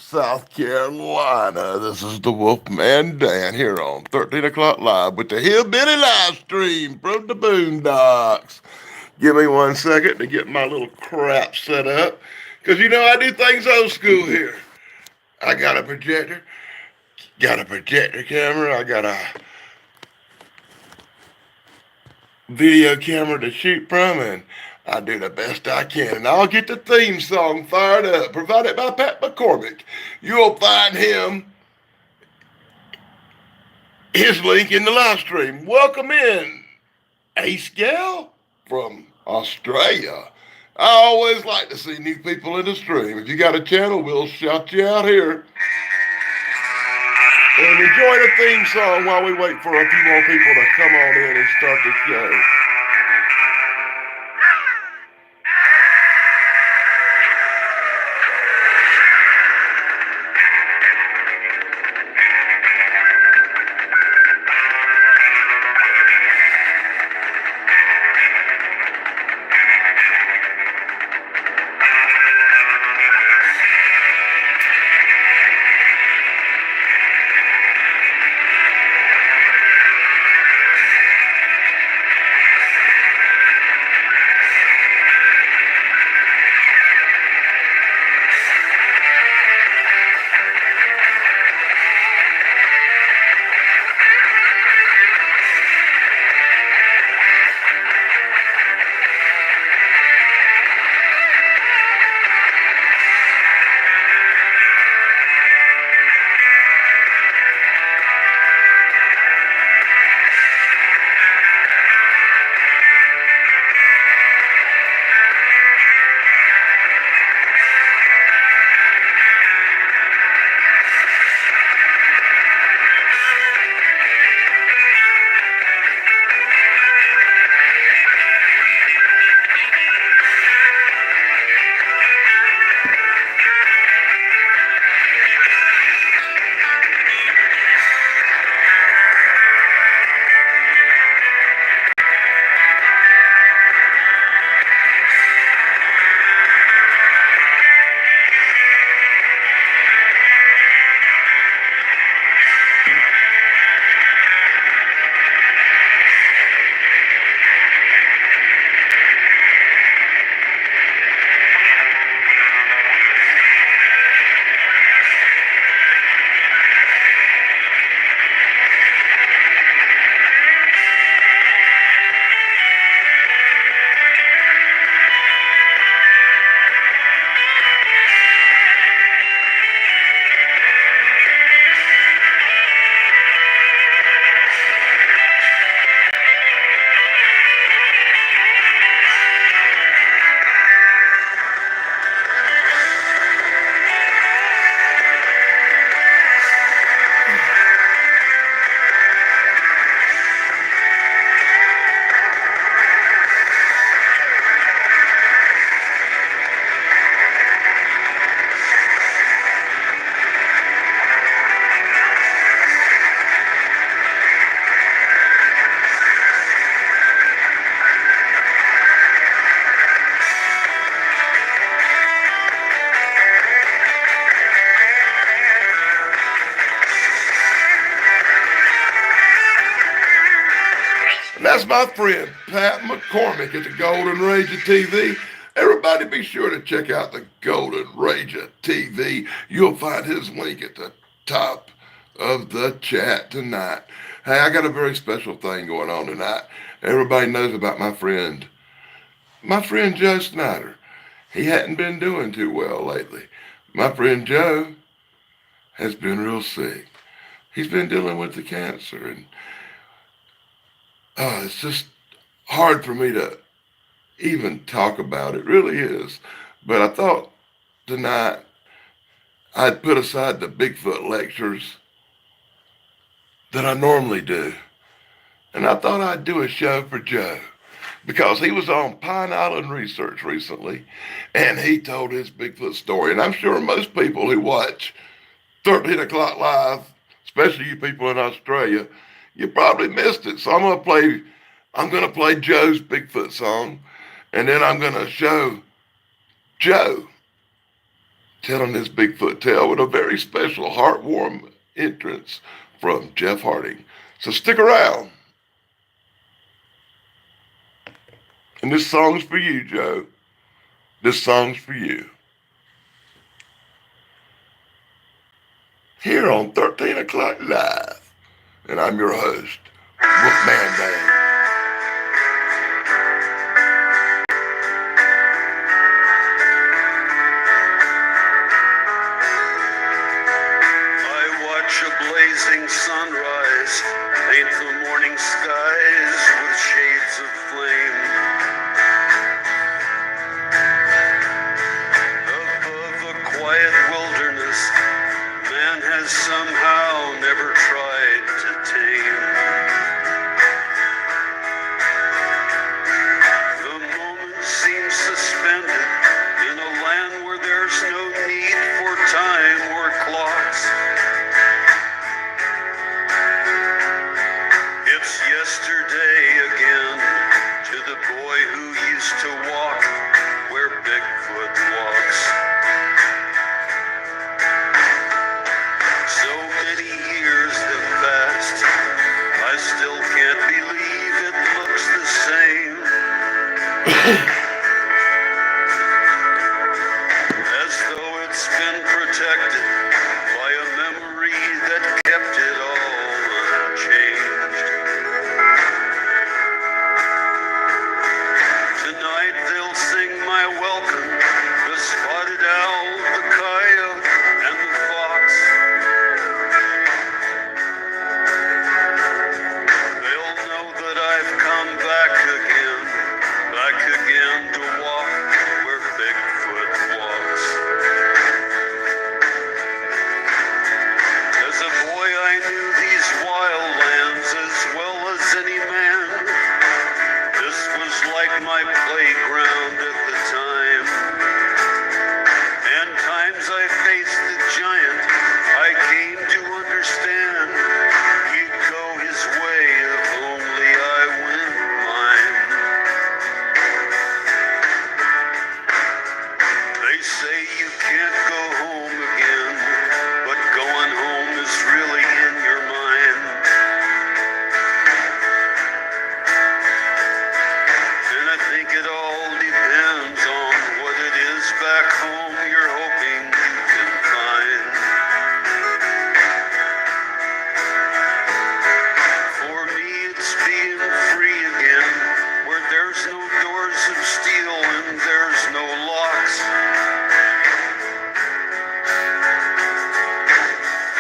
South Carolina. This is the Wolfman Dan here on 13 o'clock live with the Hillbilly live stream from the Boondocks. Give me 1 second to get my little crap set up. Because you know I do things old school here. I got a projector camera, I got a video camera to shoot from, and I do the best I can. And I'll get the theme song fired up, provided by Pat McCormick. You'll find his link in the live stream. Welcome in, Ace Gal from Australia. I always like to see new people in the stream. If you got a channel, we'll shout you out here. And enjoy the theme song while we wait for a few more people to come on in and start the show. That's my friend Pat McCormick at the Golden Ranger TV. Everybody be sure to check out the Golden Ranger TV. You'll find his link at the top of the chat tonight. Hey, I got a very special thing going on tonight. Everybody knows about my friend Joe Snyder. He hadn't been doing too well lately. My friend Joe has been real sick. He's been dealing with the cancer, and it's just hard for me to even talk about. It really is. But I thought tonight I'd put aside the Bigfoot lectures that I normally do. And I thought I'd do a show for Joe because he was on Pine Island Research recently and he told his Bigfoot story. And I'm sure most people who watch 13 o'clock live, especially you people in Australia, you probably missed it. So I'm gonna play Joe's Bigfoot song, and then I'm gonna show Joe telling his Bigfoot tale with a very special, heartwarming entrance from Jeff Harding. So stick around. And this song's for you, Joe. This song's for you. Here on 13 O'Clock Live. And I'm your host, Wolfman Dave. Sunrise, paint the morning skies with shades of flame. Above a quiet wilderness, man has somehow never tried to tame. The moment seems suspended in a land where there's no need for time or clocks. It's yesterday again to the boy who used to walk where Bigfoot walks. So many years have passed, I still can't believe it looks the same. As though it's been protected by a memory that kept it all unchanged. Tonight they'll sing my welcome, the spotted owl, the coyote, and the fox. They'll know that I've come back again to walk where Bigfoot walks. As a boy I knew these wild lands as well as any man. This was like my playground at the time. And times I faced the giant, I came to understand he'd go his way if only I went mine. They say you can't go home again, but going home is really in your mind. And I think it all depends on what it is back home you're hoping you can find. For me it's being free again, where there's no doors of steel and there's no locks.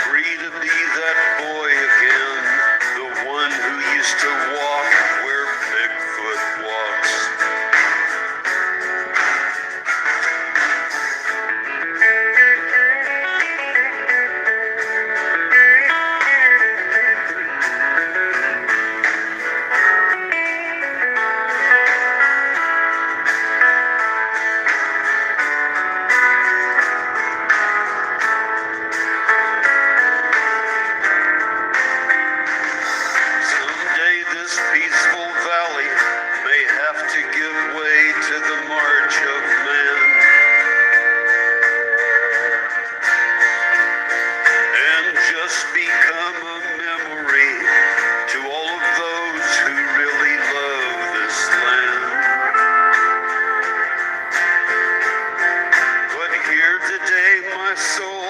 Free to be that boy again, the one who used to walk where Bigfoot walks. Someday this peaceful valley may have to give way to the march of man. And just become a memory to all of those who really love this land. But here today my soul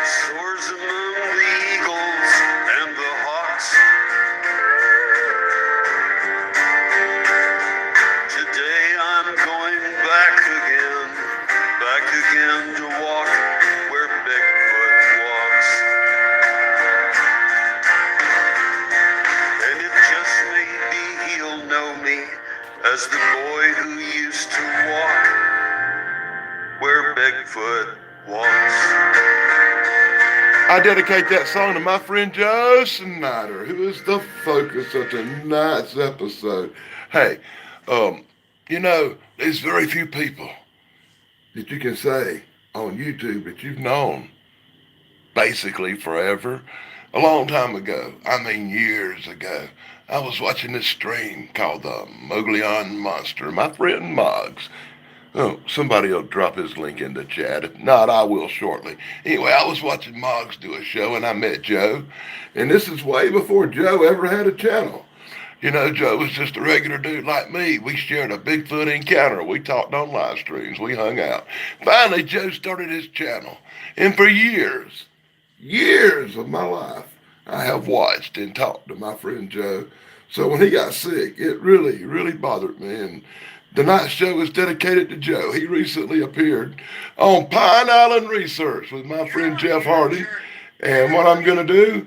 soars among the eagles and the hawks. Today I'm going back again to walk where Bigfoot walks. And it just may be he'll know me as the boy who used to walk where Bigfoot walks. I dedicate that song to my friend Joe Snyder, who is the focus of tonight's episode. Hey, there's very few people that you can say on YouTube that you've known basically forever. A long time ago, I mean years ago, I was watching this stream called the Moglion Monster. My friend Moggs Oh, somebody will drop his link in the chat. If not, I will shortly. Anyway, I was watching Moggs do a show and I met Joe. And this is way before Joe ever had a channel. You know, Joe was just a regular dude like me. We shared a Bigfoot encounter. We talked on live streams. We hung out. Finally, Joe started his channel. And for years of my life, I have watched and talked to my friend Joe. So when he got sick, it really bothered me. And tonight's show is dedicated to Joe. He recently appeared on Pine Island Research with my friend Jeff Hardy. And what I'm going to do,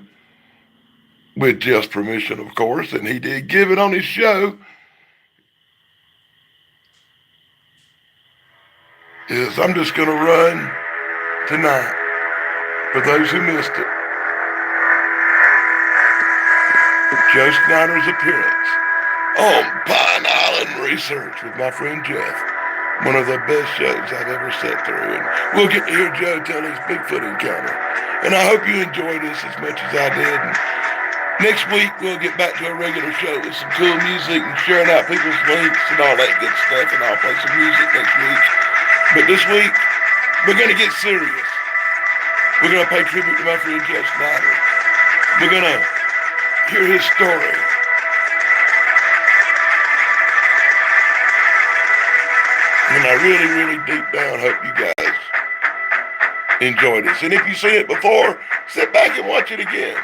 with Jeff's permission, of course, and he did give it on his show, is I'm just going to run tonight, for those who missed it, Joe Snyder's appearance on Pine Island Research with my friend Jeff. One of the best shows I've ever sat through. And we'll get to hear Joe tell his Bigfoot encounter. And I hope you enjoy this as much as I did. And next week, we'll get back to a regular show with some cool music and sharing out people's links and all that good stuff. And I'll play some music next week. But this week, we're going to get serious. We're going to pay tribute to my friend Joe Snyder. We're going to hear his story. And I really deep down hope you guys enjoy this. And if you've seen it before, sit back and watch it again.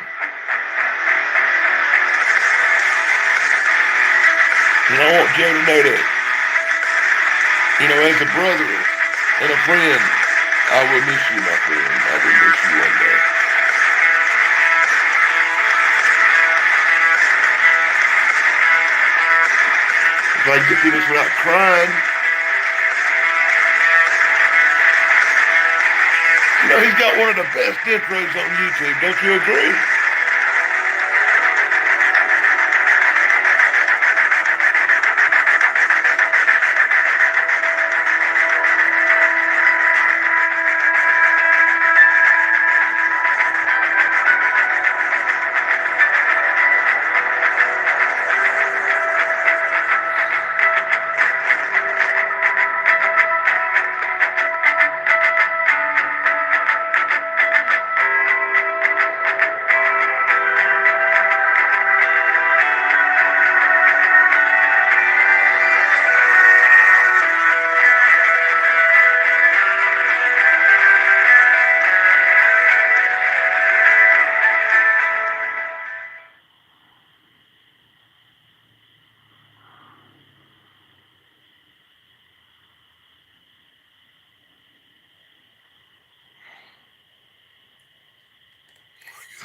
And I want Joe to know that, you know, as a brother and a friend, I will miss you, my friend. I will miss you one day. If I can get through this without crying. You know, he's got one of the best intros on YouTube. Don't you agree?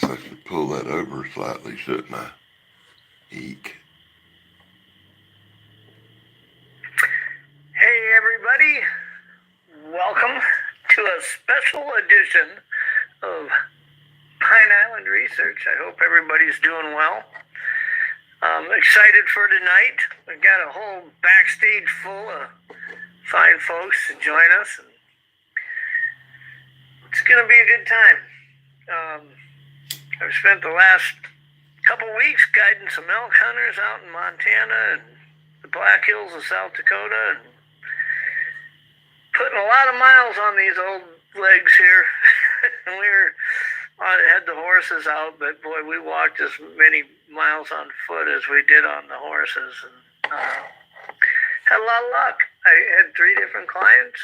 I should pull that over slightly, shouldn't I? Eek. Hey everybody, welcome to a special edition of Pine Island Research. I hope everybody's doing well. I'm excited for tonight. We've got a whole backstage full of fine folks to join us. And it's going to be a good time. I've spent the last couple weeks guiding some elk hunters out in Montana and the Black Hills of South Dakota, and putting a lot of miles on these old legs here. And had the horses out, but boy, we walked as many miles on foot as we did on the horses, and had a lot of luck. I had 3 different clients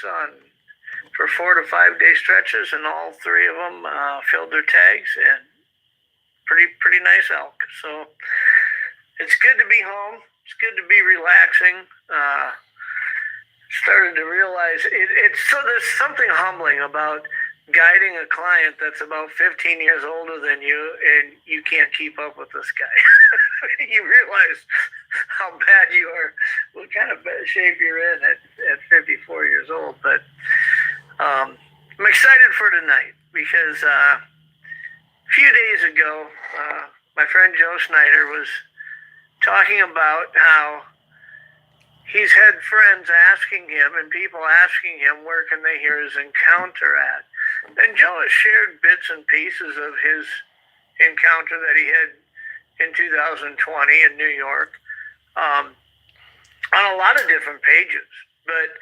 for 4 to 5 day stretches, and all 3 of them filled their tags, and pretty nice elk. So it's good to be home. It's good to be relaxing. Started to realize there's something humbling about guiding a client that's about 15 years older than you, and you can't keep up with this guy. You realize how bad you are, what kind of bad shape you're in at 54 years old. But I'm excited for tonight because a few days ago, my friend Joe Snyder was talking about how he's had friends asking him and people asking him where can they hear his encounter at. And Joe has shared bits and pieces of his encounter that he had in 2020 in New York on a lot of different pages. But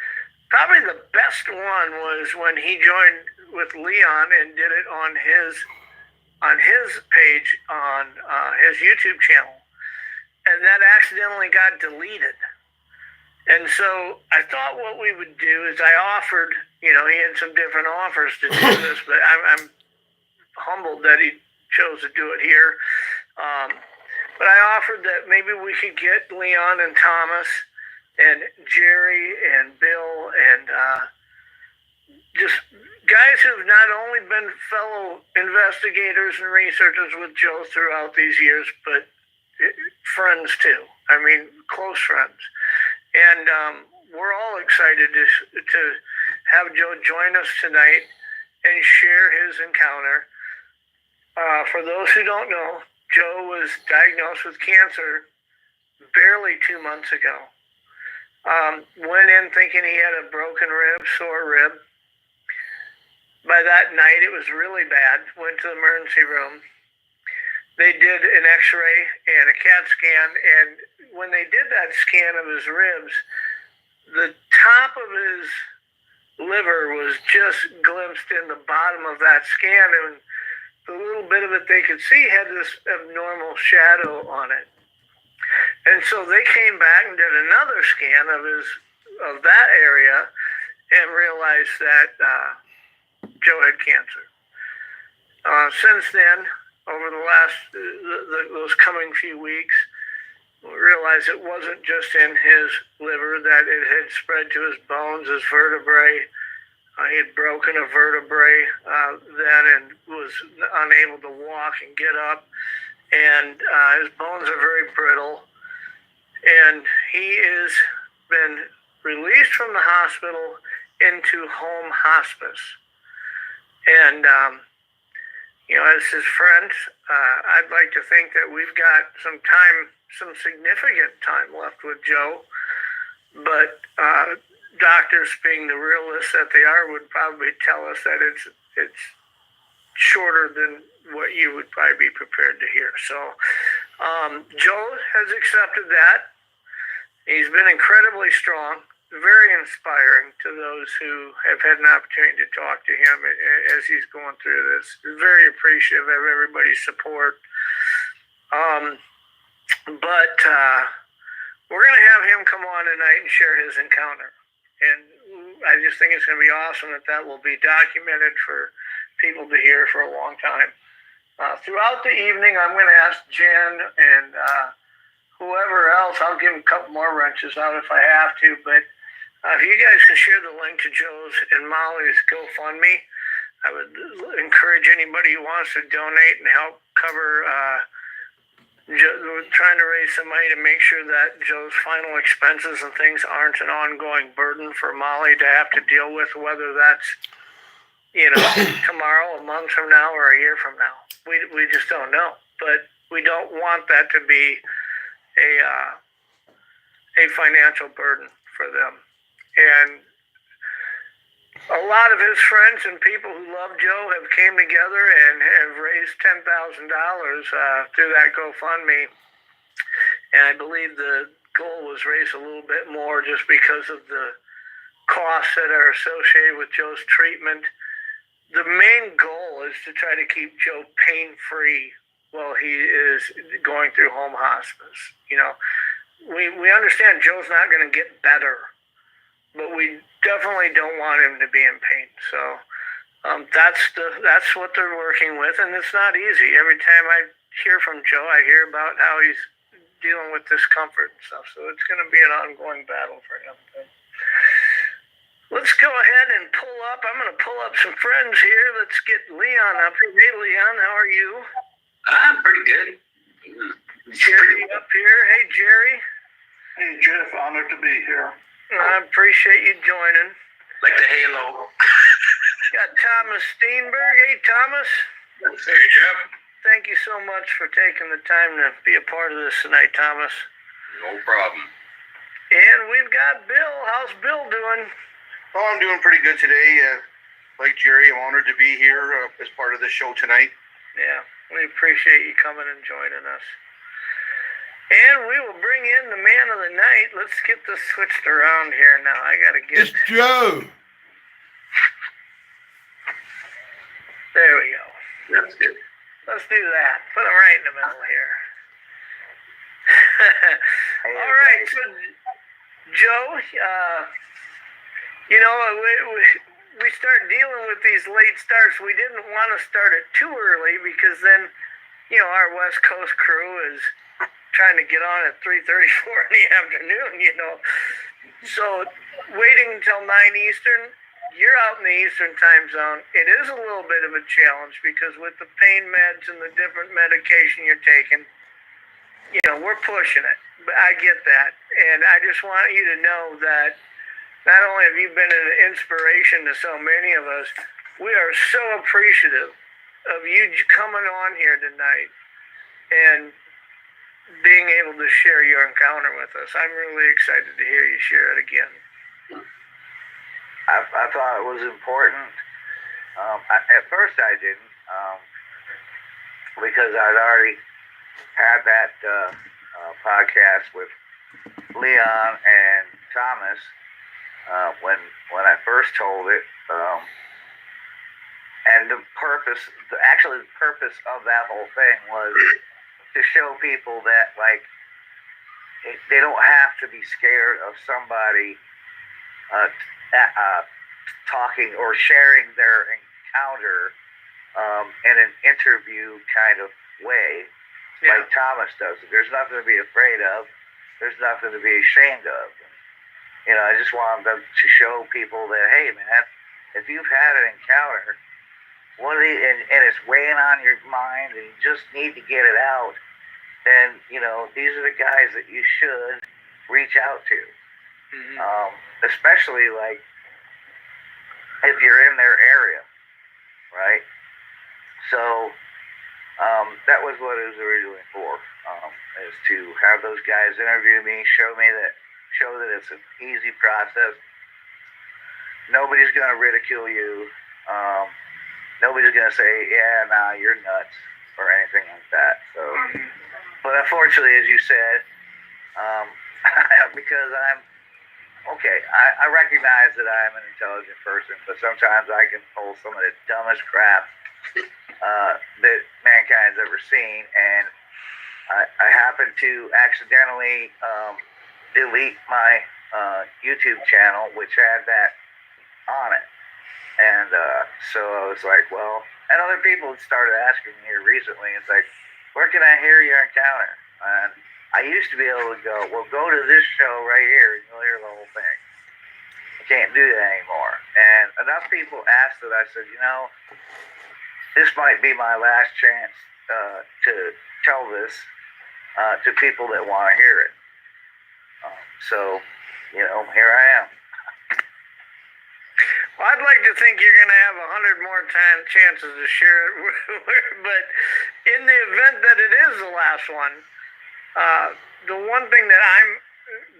Probably the best one was when he joined with Leon and did it on his page on his YouTube channel, and that accidentally got deleted. And so I thought what we would do is I offered, he had some different offers to do this, but I'm humbled that he chose to do it here. But I offered that maybe we could get Leon and Thomas and Jerry and Bill and just guys who've not only been fellow investigators and researchers with Joe throughout these years, but friends too. I mean, close friends. And we're all excited to have Joe join us tonight and share his encounter. For those who don't know, Joe was diagnosed with cancer barely 2 months ago. Went in thinking he had a broken rib, sore rib. By that night, it was really bad. Went to the emergency room. They did an x-ray and a CAT scan, and when they did that scan of his ribs, the top of his liver was just glimpsed in the bottom of that scan, and the little bit of it they could see had this abnormal shadow on it. And so they came back and did another scan of that area and realized that Joe had cancer. Since then, over the last those coming few weeks, we realized it wasn't just in his liver, that it had spread to his bones, his vertebrae. He had broken a vertebrae then and was unable to walk and get up. And his bones are very brittle. And he has been released from the hospital into home hospice. And as his friend, I'd like to think that we've got some significant time left with Joe, but doctors, being the realists that they are, would probably tell us that it's shorter than what you would probably be prepared to hear. So Joe has accepted that. He's been incredibly strong, very inspiring to those who have had an opportunity to talk to him as he's going through this. Very appreciative of everybody's support. But we're going to have him come on tonight and share his encounter. And I just think it's going to be awesome that will be documented for people to hear for a long time. Throughout the evening, I'm going to ask Jen and whoever else, I'll give a couple more wrenches out if I have to, but if you guys can share the link to Joe's and Molly's GoFundMe, I would encourage anybody who wants to donate and help cover, trying to raise some money to make sure that Joe's final expenses and things aren't an ongoing burden for Molly to have to deal with, whether that's, tomorrow, a month from now, or a year from now. We just don't know. But we don't want that to be a financial burden for them. And a lot of his friends and people who love Joe have came together and have raised $10,000 through that GoFundMe. And I believe the goal was raise a little bit more just because of the costs that are associated with Joe's treatment. The main goal is to try to keep Joe pain-free while he is going through home hospice. We understand Joe's not going to get better, but we definitely don't want him to be in pain. So that's what they're working with, and it's not easy. Every time I hear from Joe, I hear about how he's dealing with discomfort and stuff. So it's going to be an ongoing battle for him. But let's go ahead and pull up. I'm going to pull up some friends here. Let's get Leon up here. Hey, Leon, how are you? I'm pretty good. Jerry up here. Hey, Jerry. Hey, Jeff, honored to be here. I appreciate you joining. Like the halo. Got Thomas Steenberg. Hey, Thomas. Hey, Jeff. Thank you so much for taking the time to be a part of this tonight, Thomas. No problem. And we've got Bill. How's Bill doing? Oh, I'm doing pretty good today. Like Jerry, I'm honored to be here as part of the show tonight. Yeah, we appreciate you coming and joining us. And we will bring in the man of the night. Let's get this switched around here now. I gotta It's get. Joe. There we go. That's good. Let's do that. Put him right in the middle here. All right, so Joe, you know, we start dealing with these late starts. We didn't want to start it too early because then, you know, our West Coast crew is trying to get on at 3:34 in the afternoon, you know. So waiting until 9 Eastern, you're out in the Eastern time zone. It is a little bit of a challenge because with the pain meds and the different medication you're taking, you know, we're pushing it. But I get that. And I just want you to know that not only have you been an inspiration to so many of us, we are so appreciative of you coming on here tonight and being able to share your encounter with us. I'm really excited to hear you share it again. I thought it was important. At first I didn't, because I'd already had that podcast with Leon and Thomas when I first told it. And the purpose of that whole thing was to show people that, like, they don't have to be scared of somebody talking or sharing their encounter in an interview kind of way, like Thomas does. There's nothing to be afraid of. There's nothing to be ashamed of. You know, I just wanted them to show people that, hey, man, if you've had an encounter, and it's weighing on your mind and you just need to get it out, then, you know, these are the guys that you should reach out to. Mm-hmm. Especially, like, if you're in their area, right? So that was what it was originally for, is to have those guys interview me, show that it's an easy process. Nobody's going to ridicule you. Nobody's going to say, yeah, nah, you're nuts, or anything like that. So, but unfortunately, as you said, because I recognize that I'm an intelligent person, but sometimes I can pull some of the dumbest crap that mankind's ever seen, and I happen to accidentally delete my YouTube channel, which had that on it. And so I was like, well, and other people started asking me here recently, it's like, where can I hear your encounter? And I used to be able to go, well, go to this show right here and you'll hear the whole thing. I can't do that anymore. And enough people asked that I said, you know, this might be my last chance to tell this to people that want to hear it. So, you know, here I am. Well, I'd like to think you're going to have 100 more chances to share it, but in the event that it is the last one, the one thing that I'm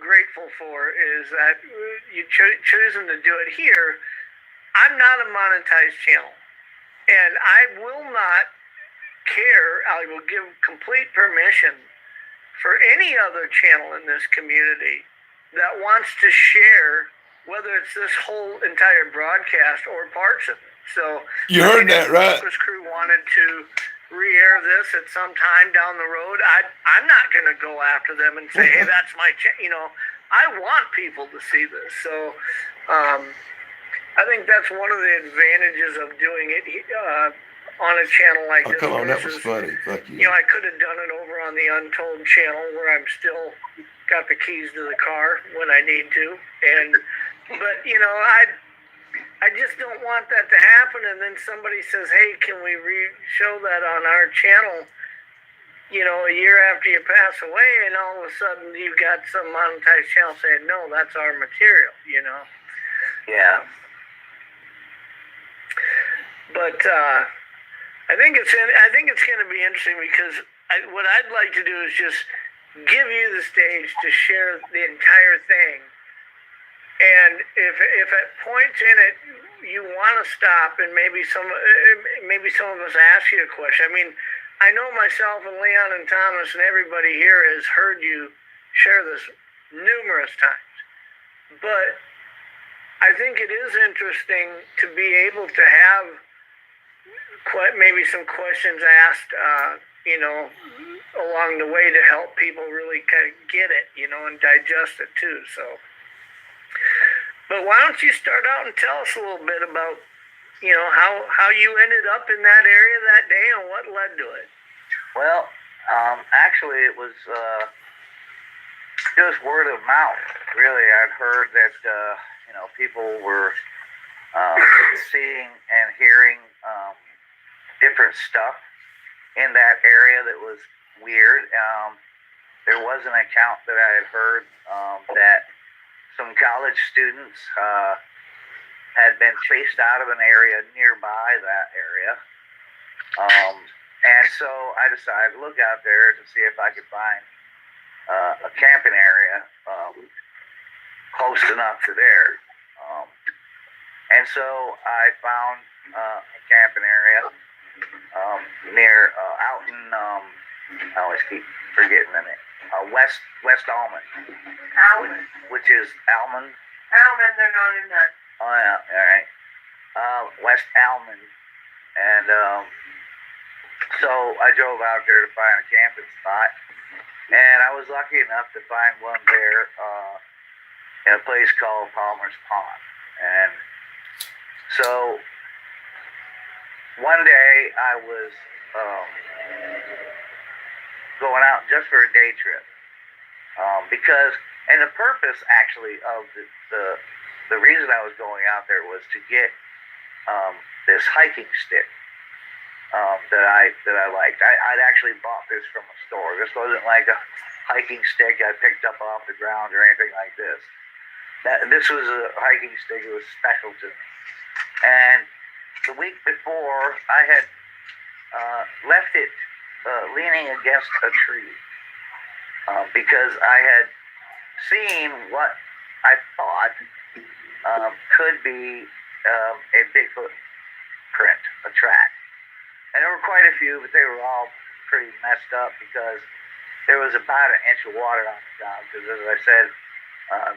grateful for is that you choosing to do it here. I'm not a monetized channel, and I will not care. I will give complete permission for any other channel in this community that wants to share, whether it's this whole entire broadcast or parts of it. So you heard that, right? The Focus Crew wanted to re-air this at some time down the road. I'm not going to go after them and say, hey, that's my you know, I want people to see this. So I think that's one of the advantages of doing it on a channel like this. Come on, that was funny. Thank you. You know, I could have done it over on the Untold channel where I'm still got the keys to the car when I need to, but you know, I just don't want that to happen. And then somebody says, "Hey, can we show that on our channel?" You know, a year after you pass away, and all of a sudden you've got some monetized channel saying, "No, that's our material." You know. Yeah. But I think it's going to be interesting because what I'd like to do is just give you the stage to share the entire thing. And if at points in it you want to stop and maybe some of us ask you a question. I mean, I know myself and Leon and Thomas and everybody here has heard you share this numerous times, but I think it is interesting to be able to have maybe some questions asked, along the way to help people really kind of get it, and digest it too. So, but why don't you start out and tell us a little bit about, how you ended up in that area that day and what led to it? Well, actually, it was just word of mouth. Really, I'd heard that people were seeing and hearing different stuff in that area that was weird. There was an account that I had heard that some college students had been chased out of an area nearby that area. And so I decided to look out there to see if I could find a camping area close enough to there. And so I found a camping area near out in I always keep forgetting the name. West Almond. Almond. Which is Almond. Almond, they're not in that. Oh yeah, all right. West Almond, and so I drove out there to find a camping spot, and I was lucky enough to find one there in a place called Palmer's Pond. And so one day I was going out just for a day trip because, and the purpose actually of the reason I was going out there was to get this hiking stick that I liked. I'd actually bought this from a store. This wasn't like a hiking stick I picked up off the ground or anything like this. This was a hiking stick. It was special to me. And the week before, I had left it leaning against a tree because I had seen what I thought could be a Bigfoot print, a track. And there were quite a few, but they were all pretty messed up because there was about an inch of water on the ground. Because as I said,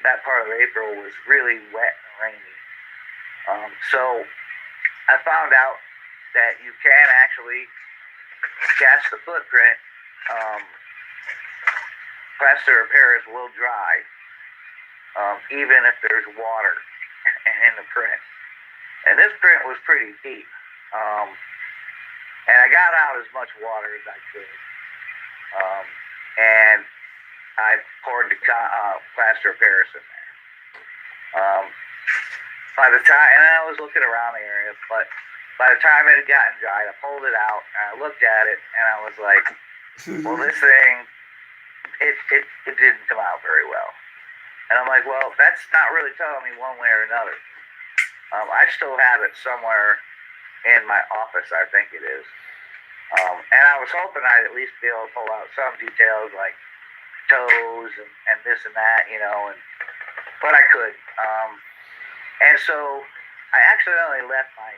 that part of April was really wet and rainy. So I found out that you can actually cast the footprint. Plaster of Paris will dry, even if there's water in the print. And this print was pretty deep. And I got out as much water as I could. And I poured the plaster of Paris in there. By the time, and I was looking around the area, but by the time it had gotten dry, I pulled it out and I looked at it and I was like, well, this thing, it didn't come out very well. And I'm like, well, that's not really telling me one way or another. I still have it somewhere in my office, I think it is. And I was hoping I'd at least be able to pull out some details like toes and this and that, but I couldn't. And so I accidentally left my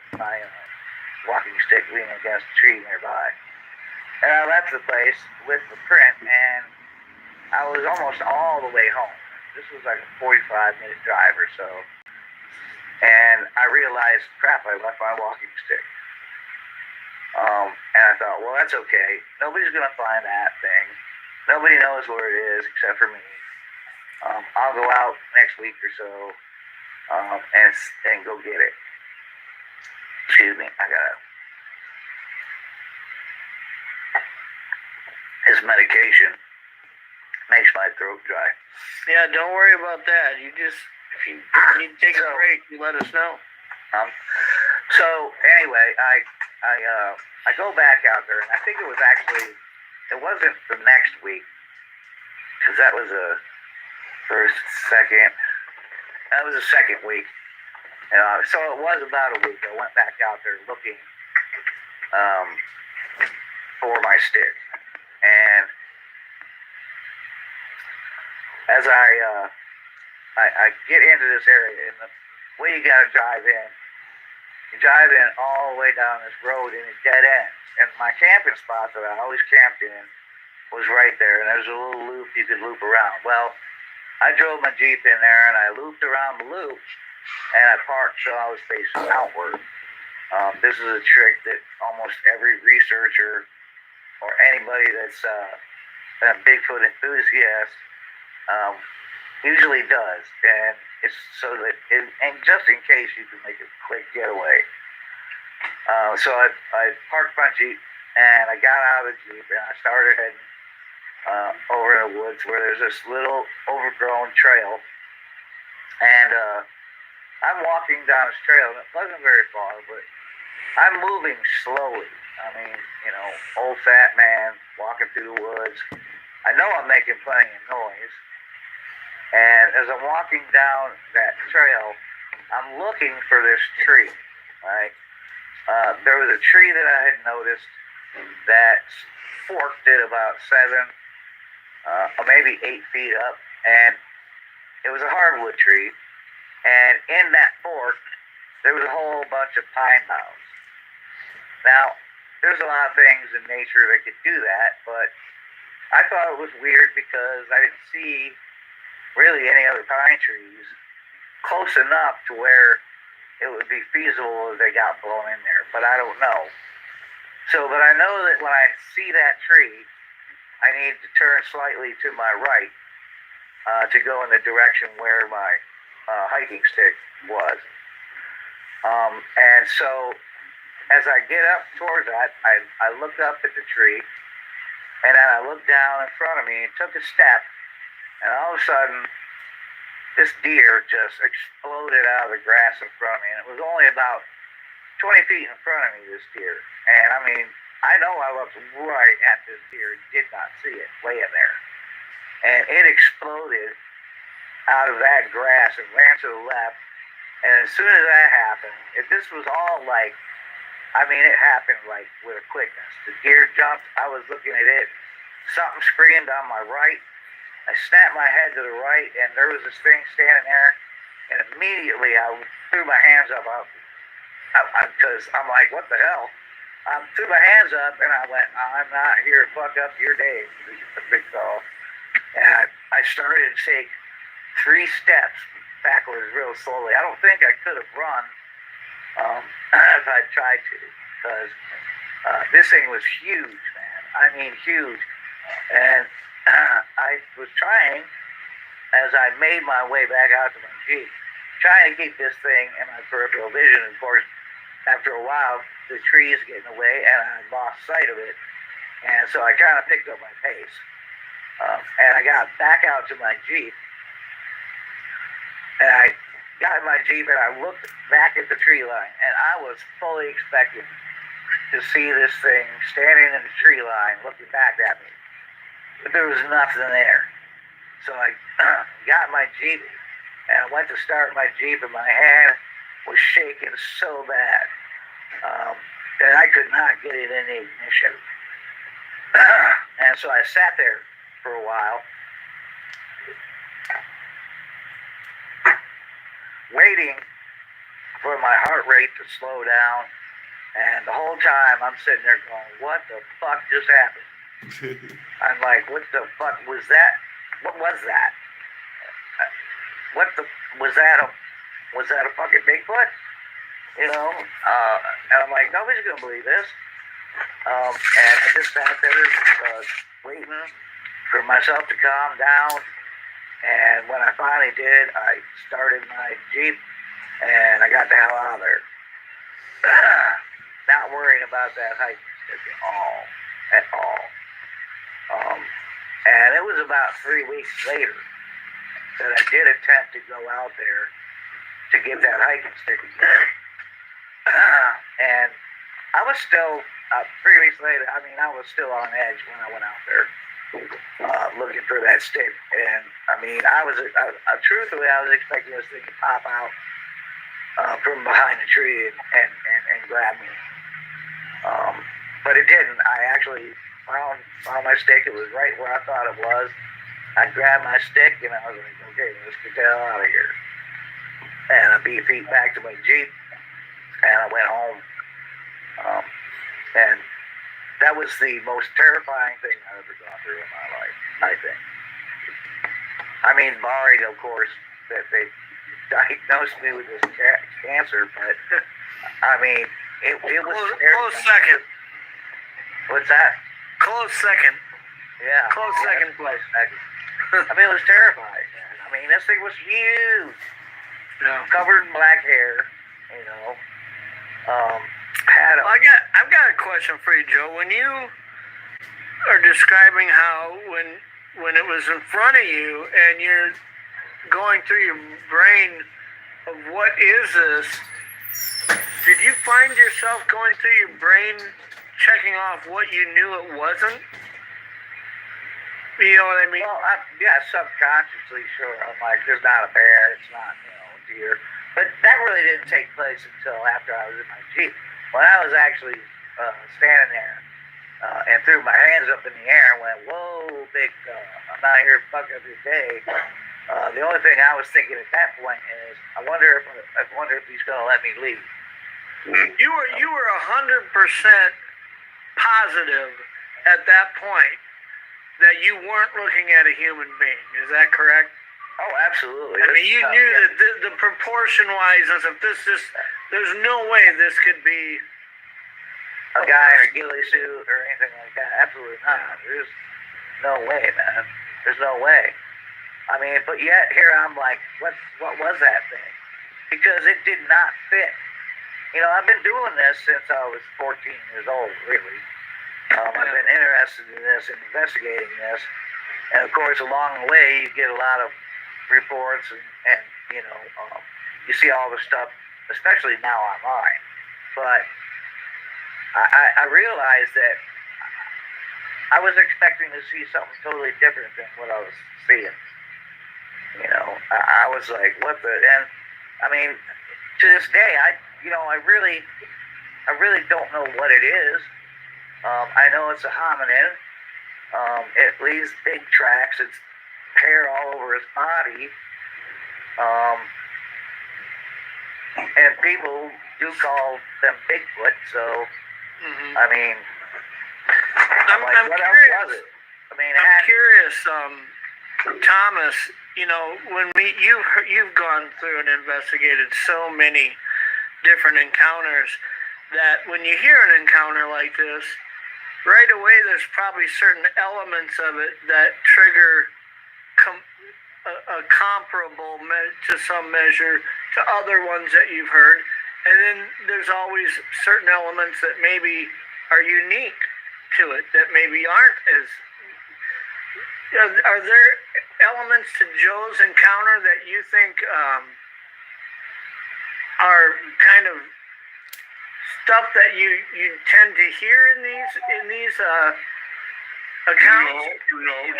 walking stick leaning against a tree nearby. And I left the place with the print, and I was almost all the way home. This was like a 45-minute drive or so. And I realized, crap, I left my walking stick. And I thought, well, that's okay. Nobody's going to find that thing. Nobody knows where it is except for me. I'll go out next week or so and go get it. Excuse me, this medication makes my throat dry. Yeah, don't worry about that. If you need to take a break, you let us know. So anyway, I go back out there, and I think it wasn't the next week, because that was a second week. So it was about a week. I went back out there looking for my stick, and as I get into this area, and the way you gotta drive in You drive in all the way down this road and it dead ends. And my camping spot that I always camped in was right there, and there's a little loop you could loop around. Well, I drove my Jeep in there and I looped around the loop and I parked so I was facing outward. This is a trick that almost every researcher or anybody that's a Bigfoot enthusiast usually does, and it's so that, and just in case you can make a quick getaway. So I parked my Jeep and I got out of the Jeep and I started heading over in the woods where there's this little overgrown trail, and I'm walking down this trail, and it wasn't very far, but I'm moving slowly. I mean, old fat man walking through the woods. I know I'm making plenty of noise, and as I'm walking down that trail, I'm looking for this tree, right? There was a tree that I had noticed that forked at about 7 or maybe 8 feet up, and it was a hardwood tree, and in that fork there was a whole bunch of pine boughs. Now, there's a lot of things in nature that could do that, but I thought it was weird because I didn't see really any other pine trees close enough to where it would be feasible if they got blown in there, but I don't know. But I know that when I see that tree, I need to turn slightly to my right to go in the direction where my hiking stick was. And so as I get up towards that, I looked up at the tree, and then I looked down in front of me and took a step, and all of a sudden, this deer just exploded out of the grass in front of me, and it was only about 20 feet in front of me, this deer. And I mean, I know I looked right at this deer and did not see it laying there. And it exploded out of that grass and ran to the left. And as soon as that happened, if this was all like, I mean, it happened like with a quickness. The deer jumped, I was looking at it, something screamed on my right. I snapped my head to the right, and there was this thing standing there, and immediately I threw my hands up because I'm like, what the hell? I threw my hands up, and I went, I'm not here to fuck up your day, big fellow. And I started to take 3 steps backwards real slowly. I don't think I could have run if I tried to, because this thing was huge, man. I mean, huge. And I was trying, as I made my way back out to my Jeep, trying to keep this thing in my peripheral vision. Of course, after a while, the trees getting away, and I lost sight of it. And so I kind of picked up my pace. And I got back out to my Jeep, and I got in my Jeep, and I looked back at the tree line, and I was fully expecting to see this thing standing in the tree line looking back at me. But there was nothing there. So I got my Jeep, and I went to start my Jeep, and my hand was shaking so bad that I could not get it in the ignition. And so I sat there for a while, waiting for my heart rate to slow down. And the whole time I'm sitting there going, what the fuck just happened? I'm like, what the fuck was that? What was that? Was that a fucking Bigfoot? And I'm like, nobody's gonna believe this. And I just sat there waiting for myself to calm down. And when I finally did, I started my Jeep and I got the hell out of there. Not worrying about that hiking stick at all. And it was about 3 weeks later that I did attempt to go out there to get that hiking stick again. And I was still, 3 weeks later, I was still on edge when I went out there looking for that stick. And truthfully, I was expecting this thing to pop out from behind the tree and grab me. But it didn't. I actually found my stick. It was right where I thought it was. I grabbed my stick and I was like, okay, let's get the hell out of here. And I beat feet back to my Jeep. and I went home. And that was the most terrifying thing I've ever gone through in my life, I think. I mean, barring, of course, that they diagnosed me with this cancer, but I mean, it was close second. What's that? Close second. Yeah. Close second place. I mean, it was terrifying, man. I mean, this thing was huge. Yeah. Covered in black hair, you know. I've got a question for you, Joe. When you are describing how when it was in front of you and you're going through your brain of what is this, did you find yourself going through your brain checking off what you knew it wasn't? You know what I mean? Well, yeah, subconsciously, sure. I'm like, there's not a bear, it's not, a deer. But that really didn't take place until after I was in my Jeep. When I was actually standing there and threw my hands up in the air and went, whoa, big fella, I'm not here to fuck up your day. The only thing I was thinking at that point is, I wonder if he's going to let me leave. You were 100% positive at that point that you weren't looking at a human being. Is that correct? Oh, absolutely. I mean, you knew that the proportion-wise, as if there's no way this could be a guy in a ghillie suit or anything like that. Absolutely not. There's no way, man. There's no way. I mean, but yet here I'm like, what was that thing? Because it did not fit. You know, I've been doing this since I was 14 years old, really. I've been interested in this and investigating this. And, of course, along the way, you get a lot of reports and you see all the stuff, especially now online. But I realized that I was expecting to see something totally different than what I was seeing. You know, I was like, what the, and I mean, to this day, I really don't know what it is. I know it's a hominin. It leaves big tracks. It's hair all over his body. And people do call them Bigfoot, so, I mean, I'm what curious. else was it? I mean, I'm curious, Thomas, when you've gone through and investigated so many different encounters that when you hear an encounter like this, right away there's probably certain elements of it that trigger a comparable to some measure to other ones that you've heard. And then there's always certain elements that maybe are unique to it that maybe aren't as... Are there elements to Joe's encounter that you think are kind of stuff that you tend to hear in these accounts? No.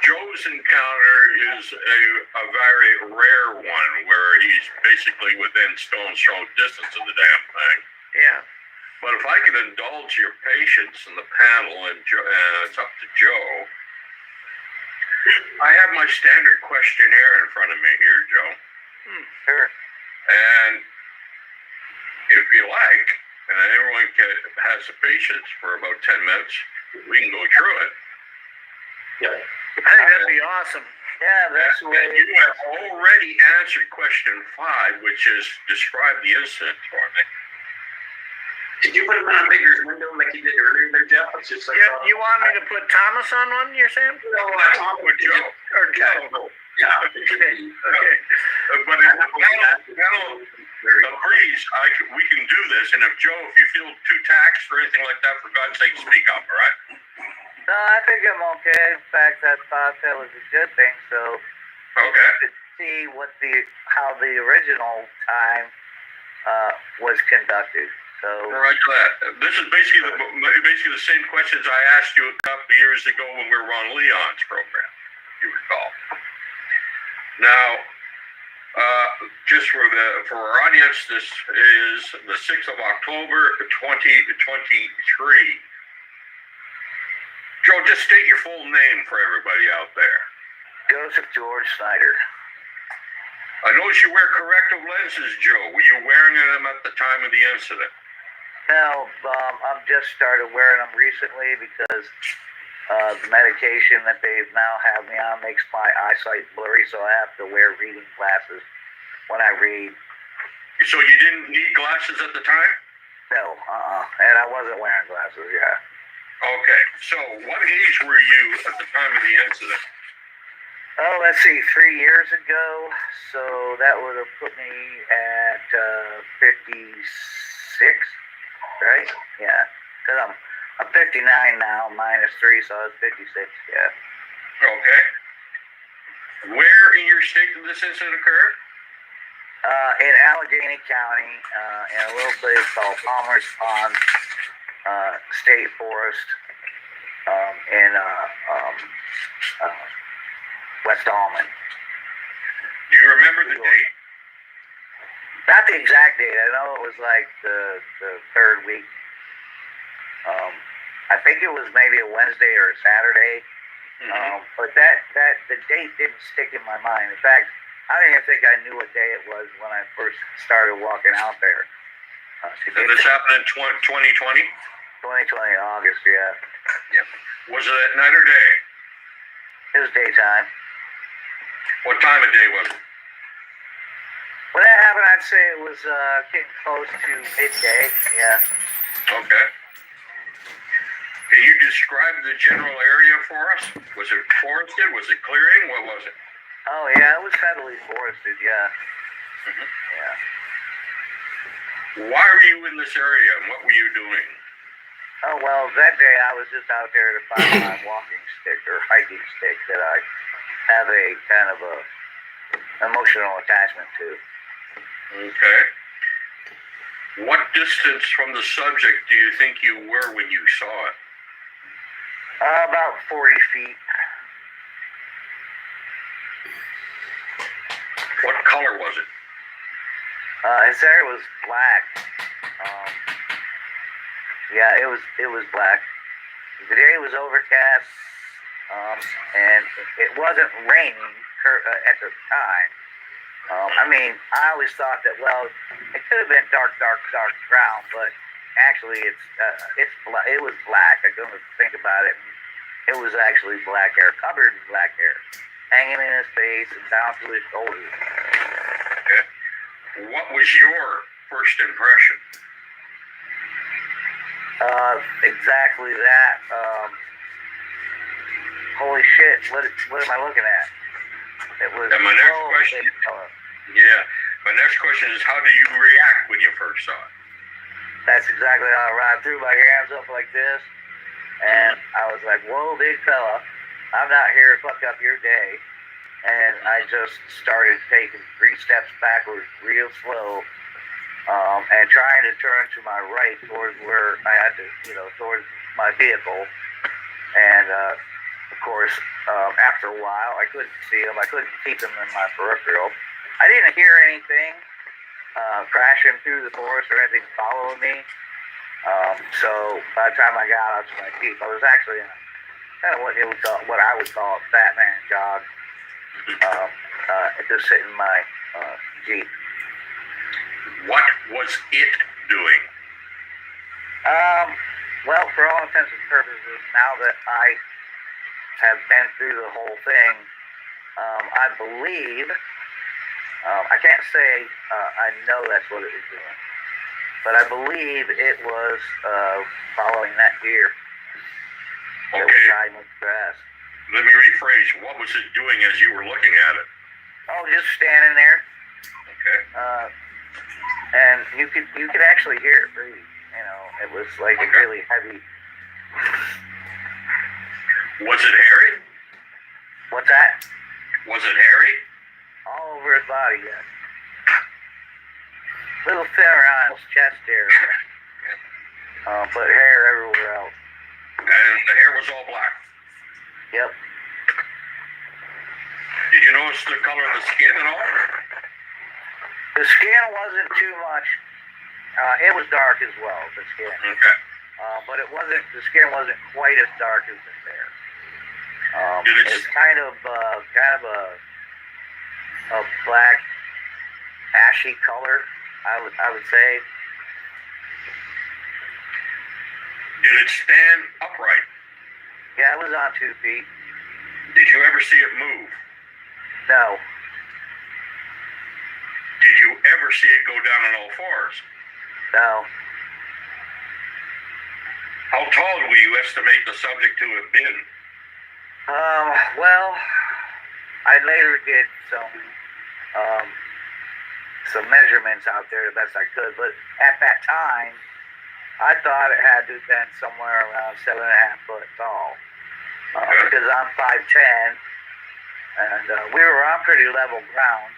Joe's encounter is a very rare one where he's basically within stone's throw distance of the damn thing. Yeah. But if I could indulge your patience in the panel, and it's up to Joe. I have my standard questionnaire in front of me here, Joe. Sure. And if you like, and everyone has the patience for about 10 minutes, we can go through it. Yeah. I think that'd be awesome. Yeah, that's the way. And you have already answered question 5, which is describe the incident for me. Did you put him on a bigger window like you did earlier there, Jeff? It's just like, you want me to put Thomas on one, you're saying? No, I talk with Joe. Or Joe? Yeah. Okay. But if the panel agrees, we can do this. And if Joe, if you feel too taxed or anything like that, for God's sake, speak up, all right? No, I think I'm okay. In fact, I thought that was a good thing. So Okay. you could see how the original time was conducted. So Right to that. This is basically the same questions I asked you a couple of years ago when we were on Leon's program, if you recall. Now, just for our audience, this is the 6th of October, 2023. Joe, just state your full name for everybody out there. Joseph George Snyder. I noticed you wear corrective lenses, Joe. Were you wearing them at the time of the incident? No, I've just started wearing them recently because the medication that they now have me on makes my eyesight blurry, so I have to wear reading glasses when I read. So you didn't need glasses at the time? No, and I wasn't wearing glasses, yeah. Okay, so what age were you at the time of the incident? Oh, let's see, 3 years ago, so that would have put me at 56, right? Yeah, because I'm 59 now, minus 3, so I was 56, yeah. Okay. Where in your state did this incident occur? In Allegheny County, in a little place called Palmer's Pond State Forest, in West Almond. Do you remember the date? Not the exact date. I know it was like the third week. I think it was maybe a Wednesday or a Saturday. But the date didn't stick in my mind. In fact, I didn't even think I knew what day it was when I first started walking out there. And this happened in 2020? 2020 August, yeah. Yep. Was it at night or day? It was daytime. What time of day was it? When that happened, I'd say it was getting close to midday, yeah. Okay. Can you describe the general area for us? Was it forested? Was it clearing? What was it? Oh, yeah, it was heavily forested, yeah. Yeah. Why were you in this area and what were you doing? Oh, well, that day I was just out there to find my walking stick or hiking stick that I have a kind of a emotional attachment to. Okay. What distance from the subject do you think you were when you saw it? About 40 feet. What color was it? His hair was black. Yeah, it was black. The day was overcast, and it wasn't raining at the time. I mean, I always thought that, well, it could have been dark brown, but actually it was black. I couldn't think about it. It was actually black hair, covered in black hair, hanging in his face and down to his shoulders. Okay. What was your first impression? Exactly that. Holy shit! What am I looking at? It was. And my next question. Yeah. My next question is, how do you react when you first saw it? That's exactly how I threw my hands up like this, and I was like, "Whoa, big fella! I'm not here to fuck up your day." And I just started taking 3 steps backwards, real slow, and trying to turn to my right towards where I had to, towards my vehicle. And of course, after a while, I couldn't see him. I couldn't keep him in my peripheral. I didn't hear anything crashing through the forest or anything following me. So by the time I got out to my feet, I was actually in kind of what I would call a fat man jog. Just sitting in my Jeep. What was it doing? Well, for all intents and purposes, now that I have been through the whole thing, I believe, I can't say I know that's what it was doing, but I believe it was following that deer that was hiding in the grass. Let me rephrase. What was it doing as you were looking at it? Oh, just standing there. Okay. And you could actually hear it breathe. It was like a really heavy. Was it hairy? What's that? Was it hairy? All over his body, yes. Little thinner on his chest area, but hair everywhere else. And the hair was all black? Yep. Did you notice the color of the skin at all? The skin wasn't too much. It was dark as well, the skin. Okay. But the skin wasn't quite as dark as the hair. It's kind of a black ashy color, I would say. Did it stand upright? Yeah, it was on 2 feet. Did you ever see it move? No. Did you ever see it go down on all fours? No. How tall do you estimate the subject to have been? Well, I later did some measurements out there the best I could, but at that time, I thought it had to have been somewhere around 7.5 foot tall. Because I'm 5'10", and we were on pretty level ground,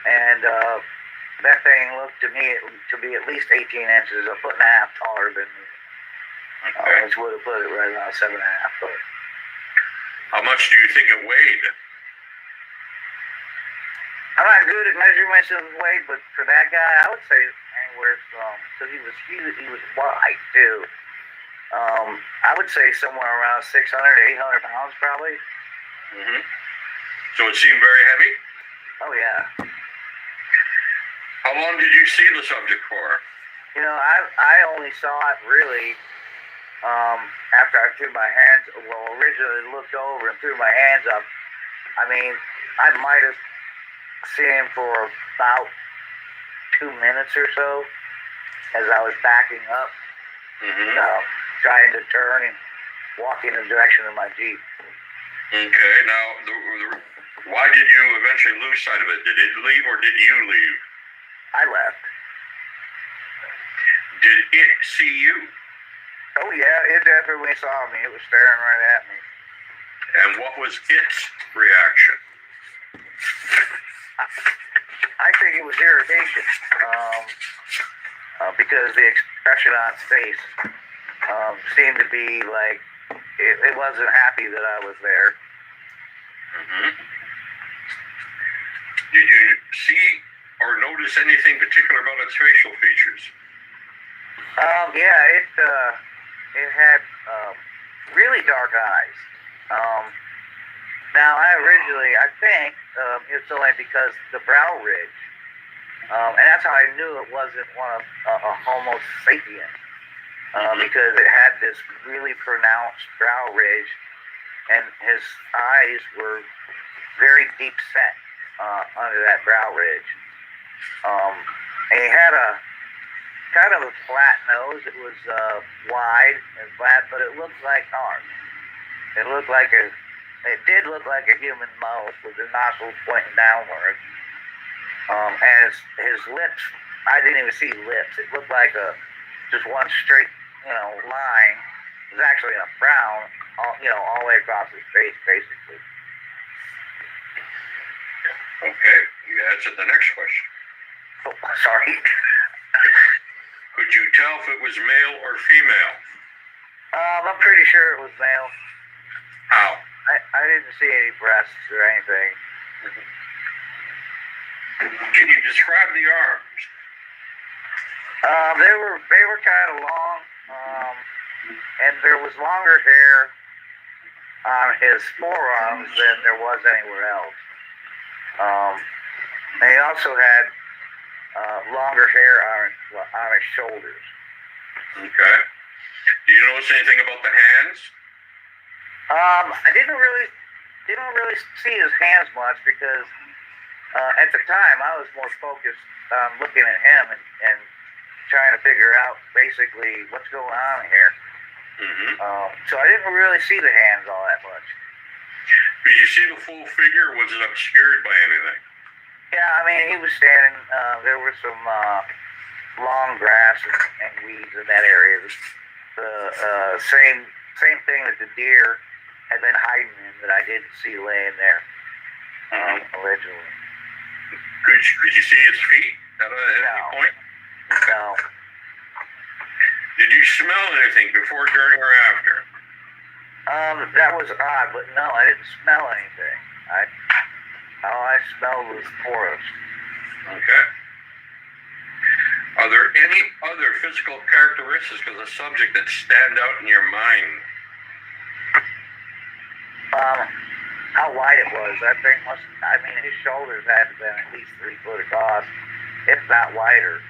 and that thing looked to me to be at least 18 inches, 1.5 foot taller than me, which would have put it right around 7.5 foot. How much do you think it weighed? I'm not good at measurements of weight, but for that guy, I would say anywhere from, because he was huge, he was wide too. I would say somewhere around 600 to 800 pounds probably. Mm-hmm. So it seemed very heavy? Oh yeah. How long did you see the subject for? You know, I only saw it really after I threw my hands, well, originally looked over and threw my hands up. I mean, I might have seen him for about 2 minutes or so as I was backing up, trying to turn and walk in the direction of my Jeep. Okay, now, why did you eventually lose sight of it? Did it leave or did you leave? I left. Did it see you? Oh yeah, it definitely saw me. It was staring right at me. And what was its reaction? I think it was irritation, because the expression on its face seemed to be like it wasn't happy that I was there. Mm-hmm. Did you see or notice anything particular about its facial features? Yeah, it had really dark eyes. Now, I think it's only because the brow ridge, and that's how I knew it wasn't one of a Homo sapien, because it had this really pronounced brow ridge, and his eyes were very deep set under that brow ridge. And he had a kind of a flat nose. It was wide and flat, but it looked like ours. It did look like a human mouth with the nostrils pointing downward. And his lips, I didn't even see lips. It looked like just one straight, line. It was actually a frown, all the way across his face, basically. Okay, you answered the next question. Oh, sorry. Could you tell if it was male or female? I'm pretty sure it was male. How? I didn't see any breasts or anything. Can you describe the arms? They were kind of long, and there was longer hair on his forearms than there was anywhere else. And he also had longer hair on his shoulders. Okay. Do you notice anything about the hands? I didn't really see his hands much because at the time I was more focused on looking at him and trying to figure out basically what's going on here. Mm-hmm. So I didn't really see the hands all that much. Did you see the full figure, or was it obscured by anything? Yeah, I mean, he was standing, there was some long grass and weeds in that area. The same thing that the deer had been hiding in that I didn't see laying there, originally. Could you see his feet at any point? No. Did you smell anything before, during, or after? That was odd, but no, I didn't smell anything. All I smelled was forest. Okay. Are there any other physical characteristics of the subject that stand out in your mind? How wide it was. That thing his shoulders had to have been at least 3 foot across. if not wider.